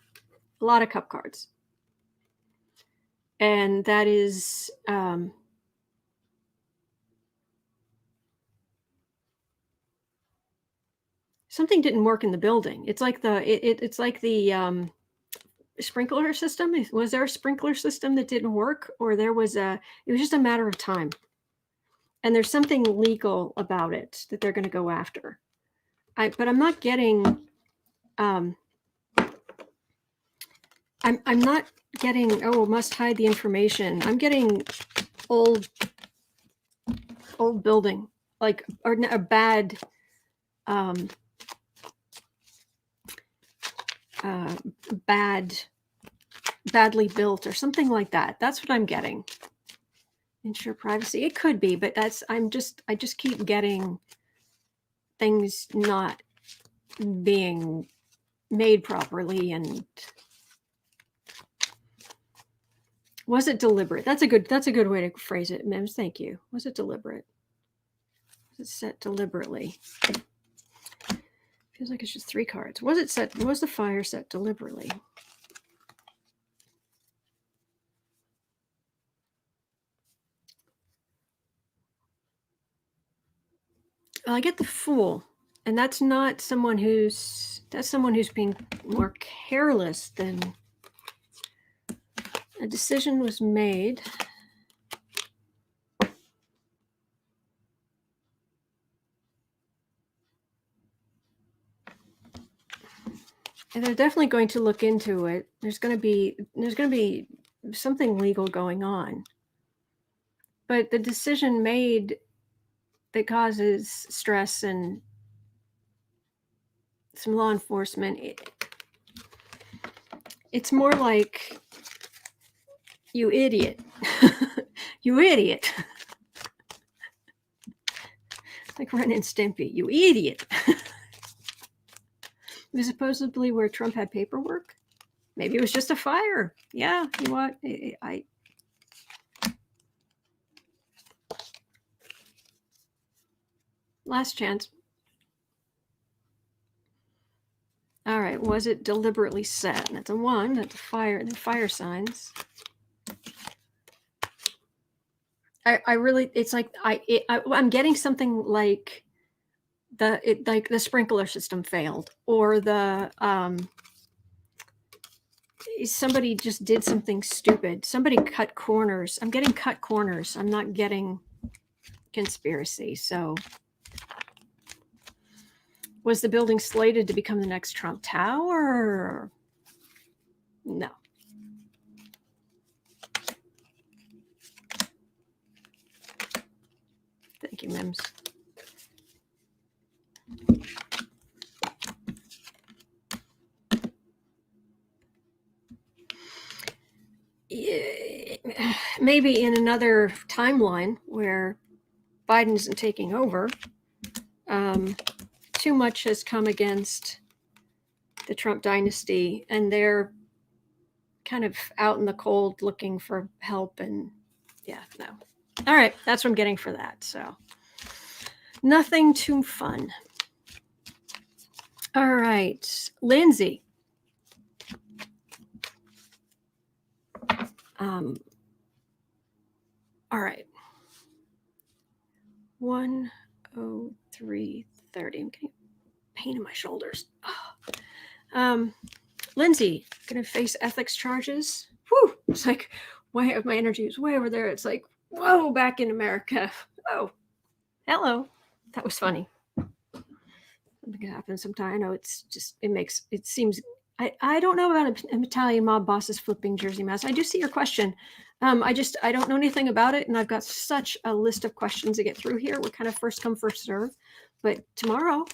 A lot of cup cards. And that is something didn't work in the building. It's like it's like the sprinkler system. Was there a sprinkler system that didn't work, or it was just a matter of time? And there's something legal about it that they're going to go after. But I'm not getting I'm not getting, must hide the information. I'm getting old building, like, or a bad bad badly built or something like that. That's what I'm getting. Ensure privacy. It could be, but I just keep getting things not being made properly. And was it deliberate? That's a good way to phrase it, Mims. Thank you. Was it deliberate? Was it set deliberately? Feels like it's just 3 cards. Was the fire set deliberately? Well, I get the Fool, and that's someone who's being more careless than a decision was made. And they're definitely going to look into it. There's going to be something legal going on. But the decision made that causes stress and some law enforcement, it's more like, you idiot. You idiot. Like Ren and Stimpy. You idiot. It was supposedly where Trump had paperwork. Maybe it was just a fire. Yeah, you know what? Last chance. All right, was it deliberately set? That's a 1. That's a fire. The fire signs. I really, it's like I'm getting something like like the sprinkler system failed, or the somebody just did something stupid. Somebody cut corners. I'm getting cut corners. I'm not getting conspiracy. So, was the building slated to become the next Trump Tower? No. Thank you, Mims. Maybe in another timeline where Biden isn't taking over, too much has come against the Trump dynasty, and they're kind of out in the cold looking for help. And yeah, no. All right, that's what I'm getting for that. So nothing too fun. All right, Lindsey. All right. 103:30. I'm getting pain in my shoulders. Oh. Lindsey, gonna face ethics charges. Whew. It's like, why my energy is way over there. It's like, whoa, back in America. Oh, hello. That was funny. Something happens sometime. I know it seems, I don't know about an Italian mob bosses flipping jersey masks. I do see your question. I don't know anything about it, and I've got such a list of questions to get through here. We're kind of first come, first serve. But tomorrow,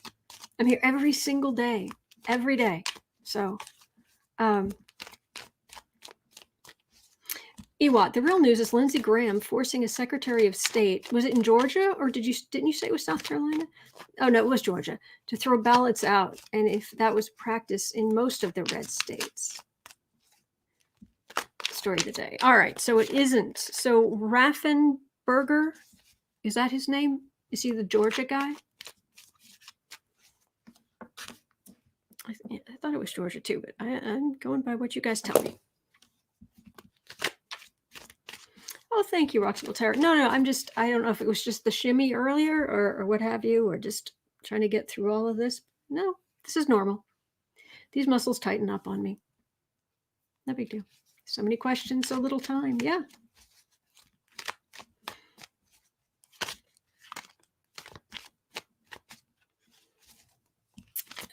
I'm here every single day, every day. So, Ewat, the real news is Lindsey Graham forcing a Secretary of State. Was it in Georgia, or didn't you say it was South Carolina? Oh no, it was Georgia, to throw ballots out, and if that was practice in most of the red states. Story of the day. All right, so it isn't. So Raffensperger, is that his name? Is he the Georgia guy? I thought it was Georgia too, but I'm going by what you guys tell me. Oh, thank you, Roxy Voltaire. No, I don't know if it was just the shimmy earlier or what have you, or just trying to get through all of this. No, this is normal. These muscles tighten up on me. No big deal. So many questions, so little time. Yeah.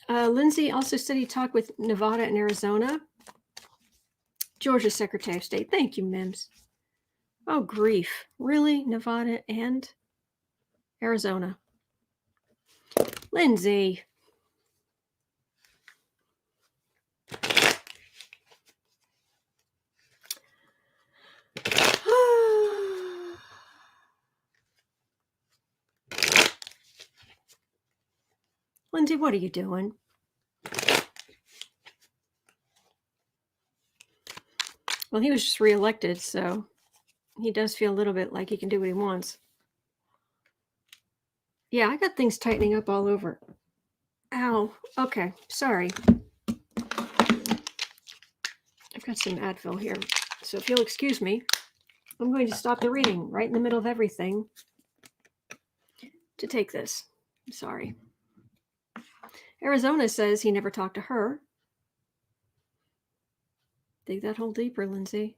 Lindsey also said he talked with Nevada and Arizona. Georgia Secretary of State. Thank you, Mims. Oh, grief. Really? Nevada and Arizona. Lindsey. Lindsay, what are you doing? Well, he was just reelected, so he does feel a little bit like he can do what he wants. Yeah, I got things tightening up all over. Ow. Okay, sorry. I've got some Advil here. So if you'll excuse me, I'm going to stop the reading right in the middle of everything to take this. I'm sorry. Arizona says he never talked to her. Dig that hole deeper, Lindsay.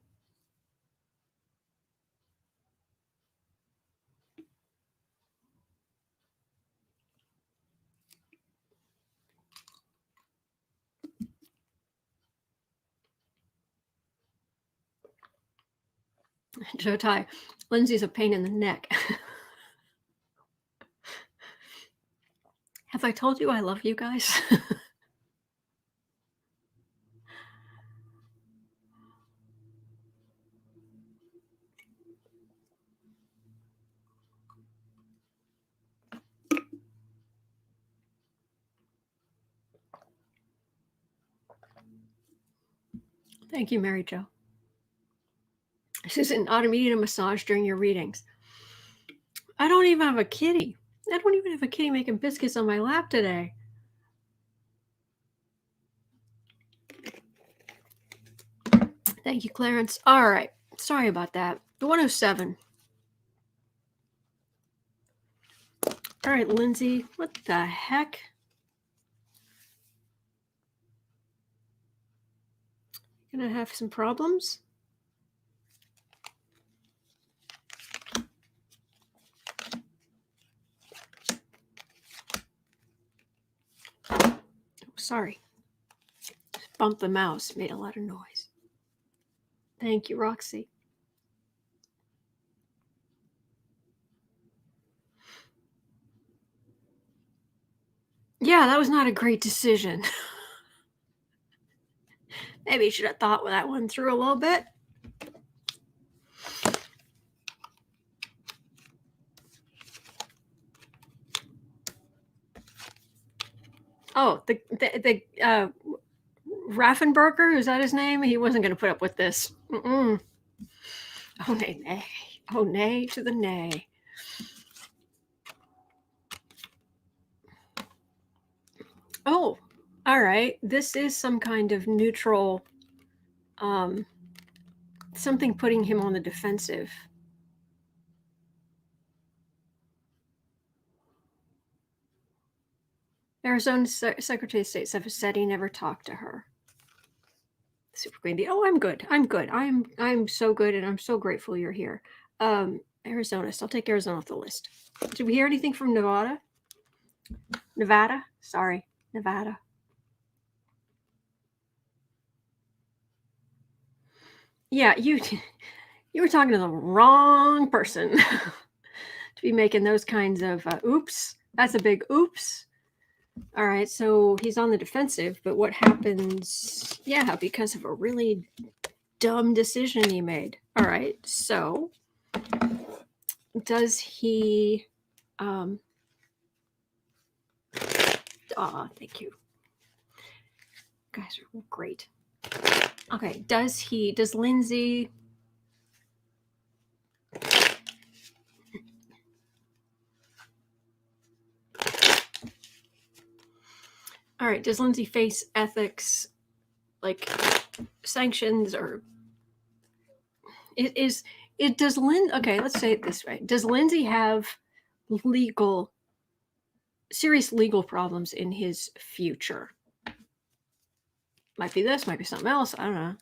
Joe Tai, Lindsay's a pain in the neck. Have I told you I love you guys? Thank you, Mary Jo. Susan, ought to need a massage during your readings. I don't even have a kitty. I don't even have a kitty making biscuits on my lap today. Thank you, Clarence. All right. Sorry about that. 107. All right, Lindsay. What the heck? Gonna have some problems? Oh, sorry. Just bumped the mouse. Made a lot of noise. Thank you, Roxy. Yeah, that was not a great decision. Maybe you should have thought that one through a little bit. Oh, the Raffenberger, is that his name? He wasn't going to put up with this. Mm-mm. Oh, nay, nay. Oh, nay to the nay. Oh, all right. This is some kind of neutral, something putting him on the defensive. Arizona Secretary of State said he never talked to her. Super Queen. Oh, I'm good. I'm good. I'm so good, and I'm so grateful you're here. Arizona. So I'll take Arizona off the list. Did we hear anything from Nevada? Nevada? Sorry, Nevada. Yeah, you were talking to the wrong person to be making those kinds of oops. That's a big oops. All right, so he's on the defensive, but what happens? Yeah, because of a really dumb decision he made. All right, so does he? Thank you. Guys are great. Okay, does Lindsay? All right, does Lindsay face ethics, like sanctions, or does Lynn? Okay, let's say it this way: does Lindsay have serious legal problems in his future? Might be this, might be something else. I don't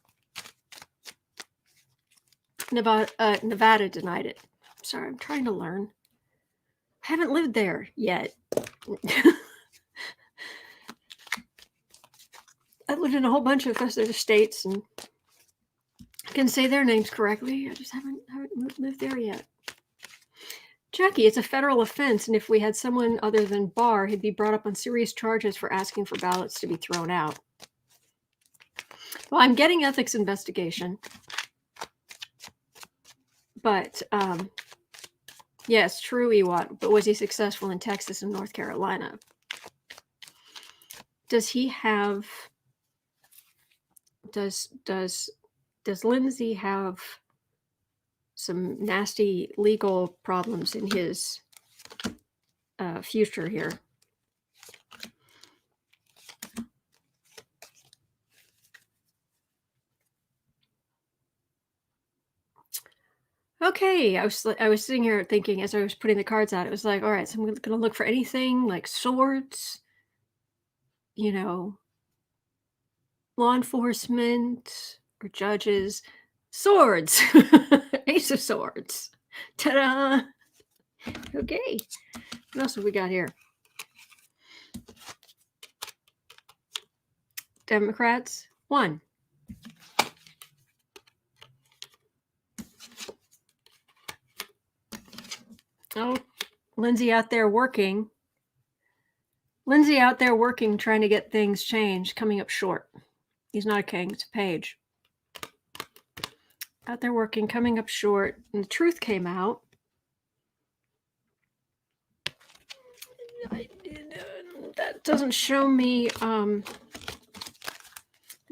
know. Nevada denied it. Sorry, I'm trying to learn. I haven't lived there yet. I've lived in a whole bunch of other states and I can say their names correctly. I just haven't lived there yet. Jackie, it's a federal offense, and if we had someone other than Barr, he'd be brought up on serious charges for asking for ballots to be thrown out. Well, I'm getting ethics investigation. But, yes, true, Ewat. But was he successful in Texas and North Carolina? does he have does Lindsey have some nasty legal problems in his future here? Okay, I was sitting here thinking as I was putting the cards out, it was like, all right, so I'm gonna look for anything like swords, you know, law enforcement or judges, swords, ace of swords. Ta-da! Okay, what else have we got here? Democrats, 1. Oh, Lindsey out there working. Lindsey out there working, trying to get things changed, coming up short. He's not a king, it's a page. Out there working, coming up short, and the truth came out. That doesn't show me, it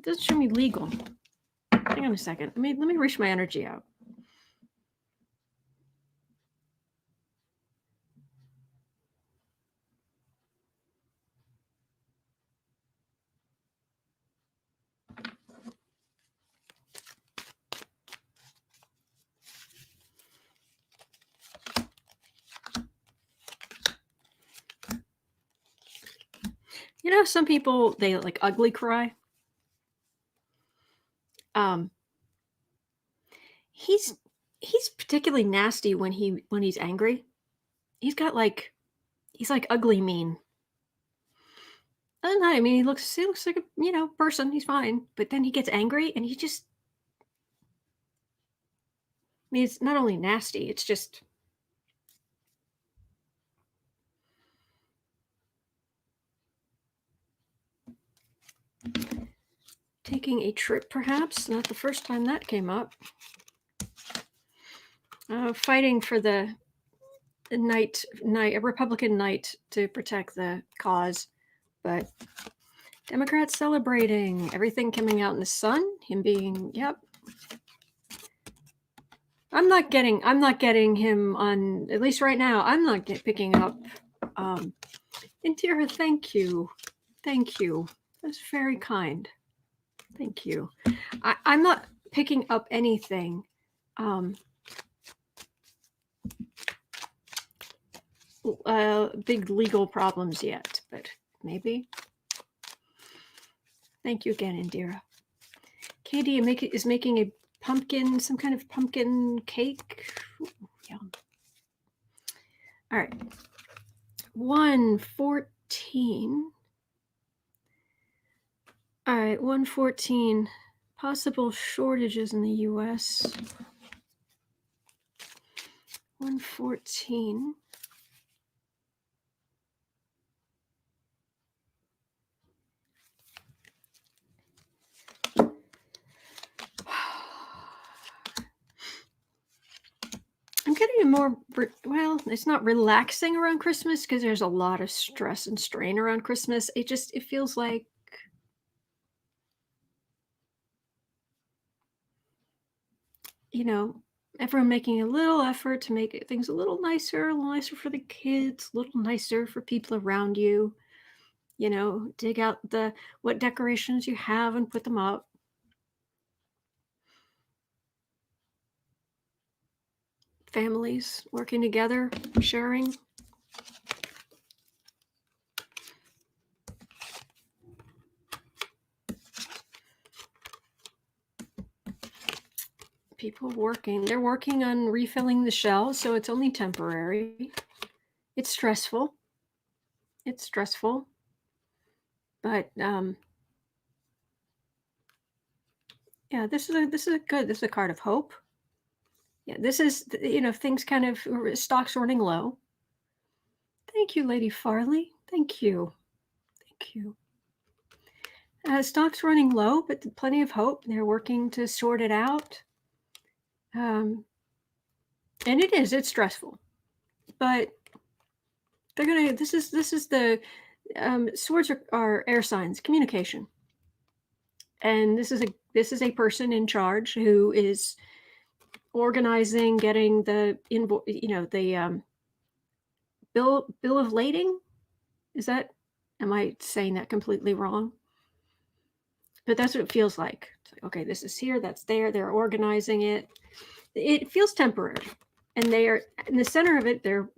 doesn't show me legal. Hang on a second. Let me reach my energy out. You know, some people, they like ugly cry. He's particularly nasty when he's angry. He's like ugly mean. Other than that, I mean, he looks like a person. He's fine, but then he gets angry and he just. I mean, it's not only nasty; it's just. Taking a trip, perhaps. Not the first time that came up. Fighting for a Republican knight to protect the cause, but Democrats celebrating everything coming out in the sun. Him being, yep. I'm not getting him on, at least right now. I'm not picking up. Indira, thank you. That's very kind. Thank you. I'm not picking up anything. Big legal problems yet, but maybe. Thank you again, Indira. Katie is making a pumpkin, some kind of pumpkin cake. Ooh, yum. All right. 114. All right, 114. Possible shortages in the U.S. 114. I'm getting a more, well, it's not relaxing around Christmas because there's a lot of stress and strain around Christmas. It feels like, everyone making a little effort to make things a little nicer for the kids, a little nicer for people around you. Dig out what decorations you have and put them up. Families working together, sharing. People working. They're working on refilling the shelves, so it's only temporary. It's stressful. But yeah, this is a card of hope. Yeah, this is, things kind of, stocks running low. Thank you, Lady Farley. Thank you. Stocks running low, but plenty of hope. They're working to sort it out. And it's stressful, but they're gonna. This is the Swords are air signs, communication, and this is a person in charge who is organizing, getting the the bill of lading. Is that? Am I saying that completely wrong? But that's what it feels like. It's like, okay, this is here, that's there. They're organizing it. It feels temporary, and they are in the center of it. They're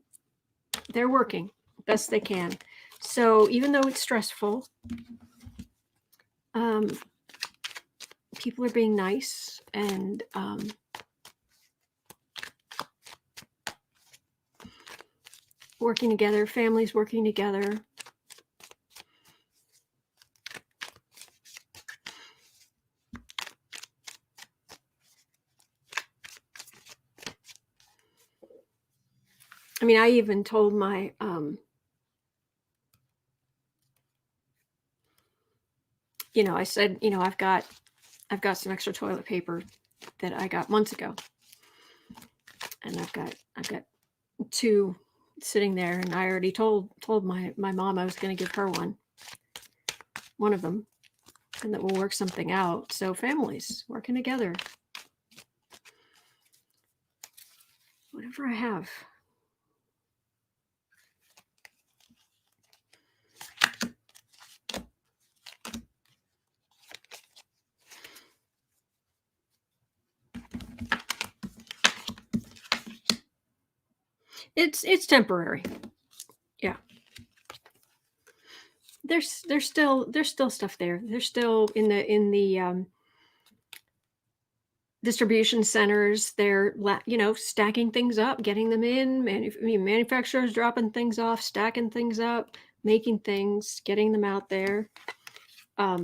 working best they can. So even though it's stressful, um, people are being nice and working together. Families working together. I mean, I even told my I said, I've got some extra toilet paper that I got months ago, and I've got two sitting there, and I already told my mom I was going to give her one of them, and that we'll work something out. So families working together, whatever I have. It's temporary. Yeah. There's still stuff there. There's still in the distribution centers. They're stacking things up, getting them in. Manufacturers dropping things off, stacking things up, making things, getting them out there. A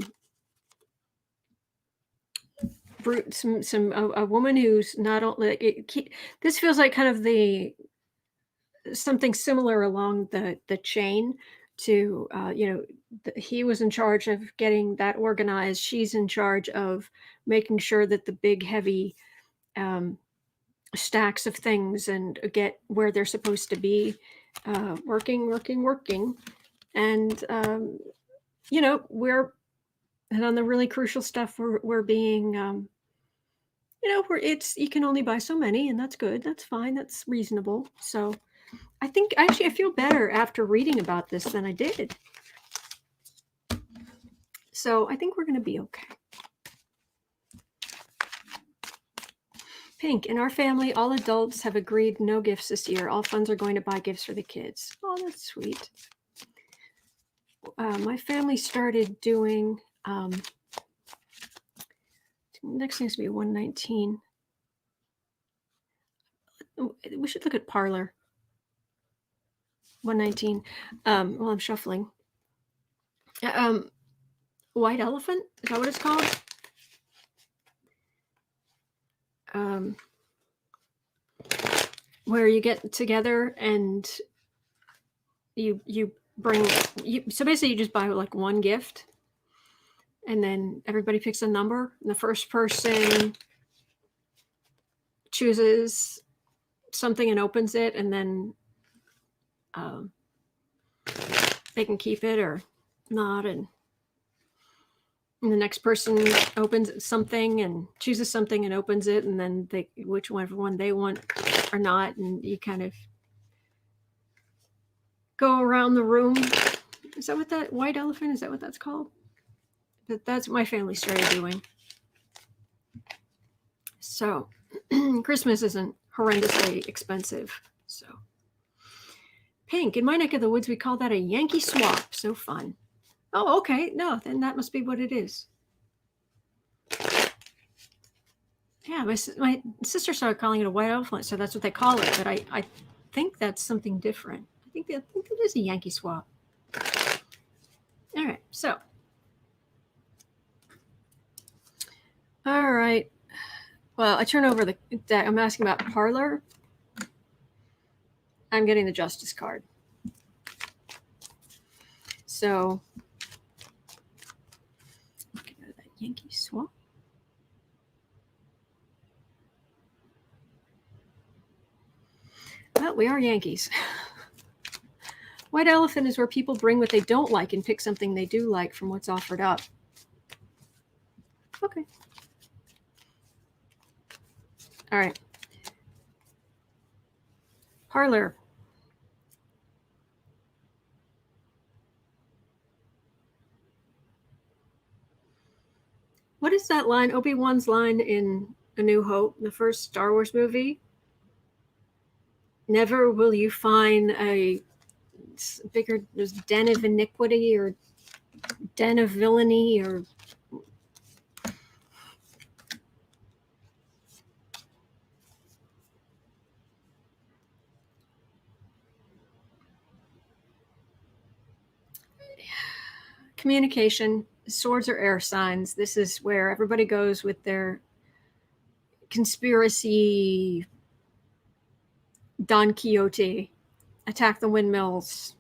woman who's not only this feels like kind of the something similar along the chain to he was in charge of getting that organized. She's in charge of making sure that the big heavy stacks of things and get where they're supposed to be, working, and we're and on the really crucial stuff we're being where it's you can only buy so many, and that's good, that's fine, that's reasonable. So I think actually I feel better after reading about this than I did. So I think we're going to be okay. Pink, in our family, all adults have agreed no gifts this year. All funds are going to buy gifts for the kids. Oh, that's sweet. My family started doing, next thing's to be 119. We should look at Parler. 119. While I'm shuffling. White elephant, is that what it's called? Where you get together and you bring so basically you just buy like one gift, and then everybody picks a number, and the first person chooses something and opens it, and then they can keep it or not, and the next person opens something and chooses something and opens it, and then they whichever one they want or not, and you kind of go around the room. Is that what that white elephant, is that what that's called? That's what my family started doing. So Christmas isn't horrendously expensive. So Pink, in my neck of the woods, we call that a Yankee swap. So fun. Oh, okay. No, then that must be what it is. Yeah, my sister started calling it a white elephant, so that's what they call it. But I think that's something different. I think that is a Yankee swap. All right, so. All right. Well, I turn over the deck. I'm asking about Parler. I'm getting the Justice card. So, get rid of that Yankee swap. Well, we are Yankees. White elephant is where people bring what they don't like and pick something they do like from what's offered up. Okay. All right. Parler. What is that line? Obi-Wan's line in A New Hope, the first Star Wars movie? Never will you find a bigger den of iniquity or den of villainy or communication. Swords are air signs. This is where everybody goes with their conspiracy Don Quixote, attack the windmills.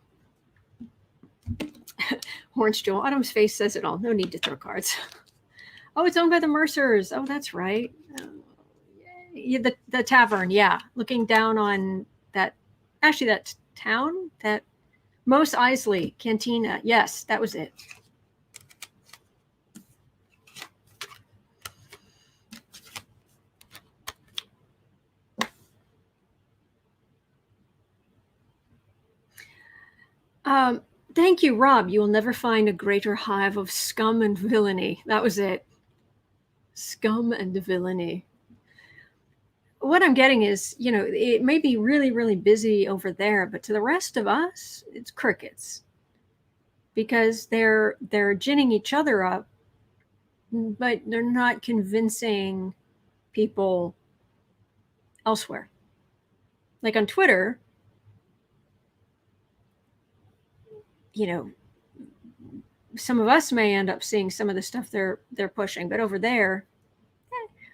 Orange Jewel. Autumn's face says it all. No need to throw cards. Oh, it's owned by the Mercers. Oh, that's right. Yeah, the tavern. Yeah, looking down on that. Actually, that town, that Mos Eisley Cantina. Yes, that was it. Thank you, Rob. You will never find a greater hive of scum and villainy. That was it. Scum and villainy. What I'm getting is, it may be really, really busy over there, but to the rest of us, it's crickets. Because they're ginning each other up, but they're not convincing people elsewhere. Like on Twitter, some of us may end up seeing some of the stuff they're pushing, but over there,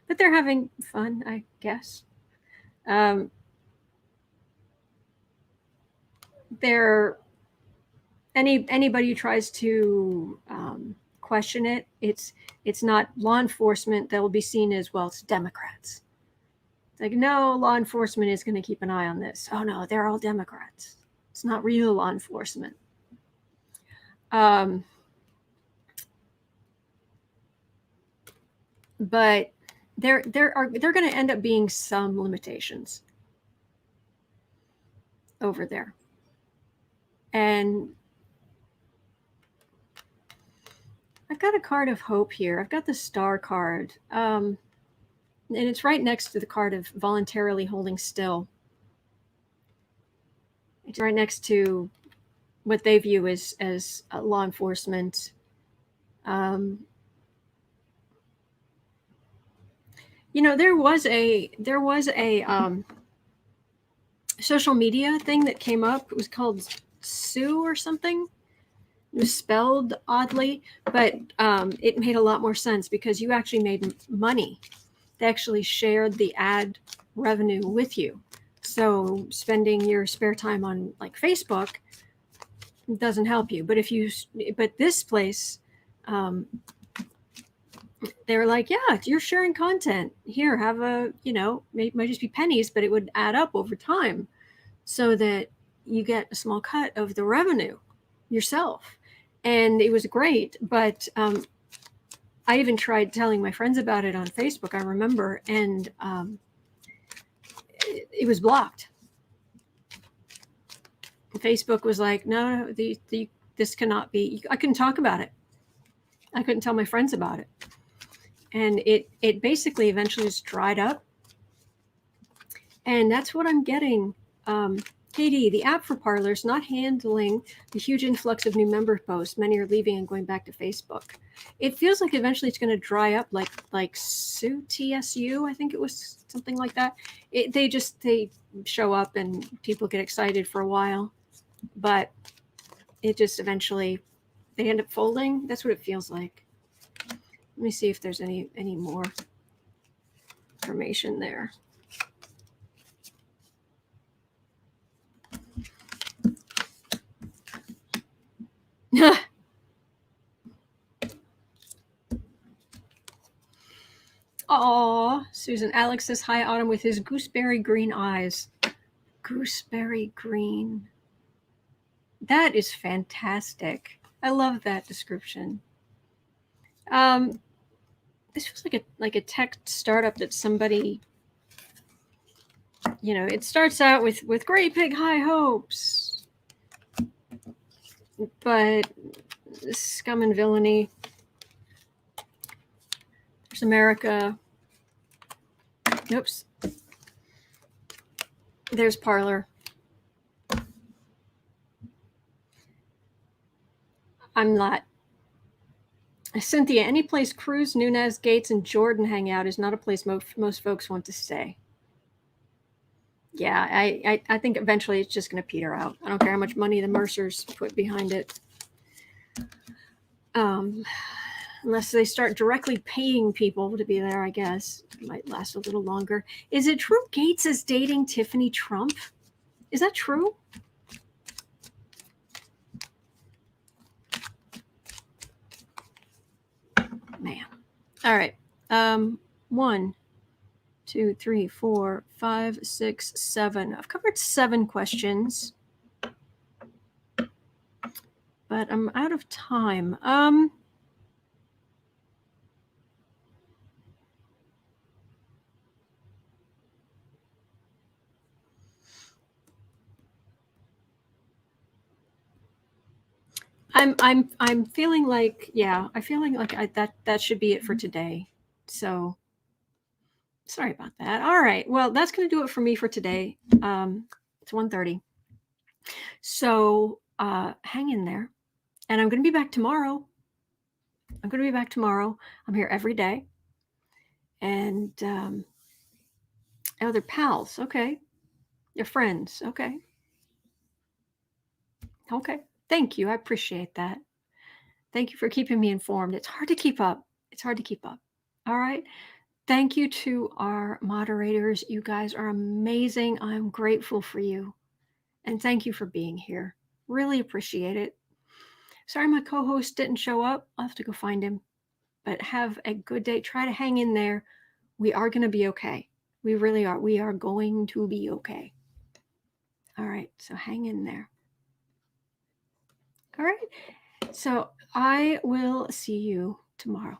but they're having fun, I guess. Anybody who tries to question it, it's not law enforcement. They'll be seen as, well, it's Democrats. It's like, no, law enforcement is going to keep an eye on this. Oh no, they're all Democrats. It's not real law enforcement. But there are going to end up being some limitations over there. And I've got a card of hope here. I've got the star card. And it's right next to the card of voluntarily holding still. It's right next to what they view as law enforcement. There was a social media thing that came up. It was called Sue or something. It was spelled oddly, but it made a lot more sense because you actually made money. They actually shared the ad revenue with you. So spending your spare time on like Facebook doesn't help you. But this place, they were like, yeah, you're sharing content here. Have might just be pennies, but it would add up over time so that you get a small cut of the revenue yourself. And it was great. But I even tried telling my friends about it on Facebook, I remember, and it was blocked. Facebook was like, no, this cannot be. I couldn't talk about it. I couldn't tell my friends about it. And it basically eventually just dried up. And that's what I'm getting. Katie, the app for Parler is not handling the huge influx of new member posts. Many are leaving and going back to Facebook. It feels like eventually it's going to dry up like TSU. I think it was something like that. They show up and people get excited for a while, but it just eventually, they end up folding. That's what it feels like. Let me see if there's any more information there. Oh, Susan. Alex says, hi, Autumn, with his gooseberry green eyes. Gooseberry green. That is fantastic. I love that description. This feels like a tech startup that somebody, it starts out with great big high hopes, but scum and villainy. There's America. Oops. There's Parler. I'm not. Cynthia, any place Cruz, Nunes, Gates, and Jordan hang out is not a place most folks want to stay. Yeah, I think eventually it's just going to peter out. I don't care how much money the Mercers put behind it. Unless they start directly paying people to be there, I guess. It might last a little longer. Is it true Gates is dating Tiffany Trump? Is that true? Man. All right. 1, 2, 3, 4, 5, 6, 7. I've covered 7 questions, but I'm out of time. I'm feeling like, I feeling like that should be it for today. So sorry about that. All right. Well, that's going to do it for me for today. It's 1:30. So hang in there. And I'm going to be back tomorrow. I'm here every day. And they're pals. Okay. They're friends. Okay. Okay. Thank you. I appreciate that. Thank you for keeping me informed. It's hard to keep up. All right. Thank you to our moderators. You guys are amazing. I'm grateful for you. And thank you for being here. Really appreciate it. Sorry my co-host didn't show up. I'll have to go find him. But have a good day. Try to hang in there. We are going to be okay. We really are. We are going to be okay. All right. So hang in there. All right. So I will see you tomorrow.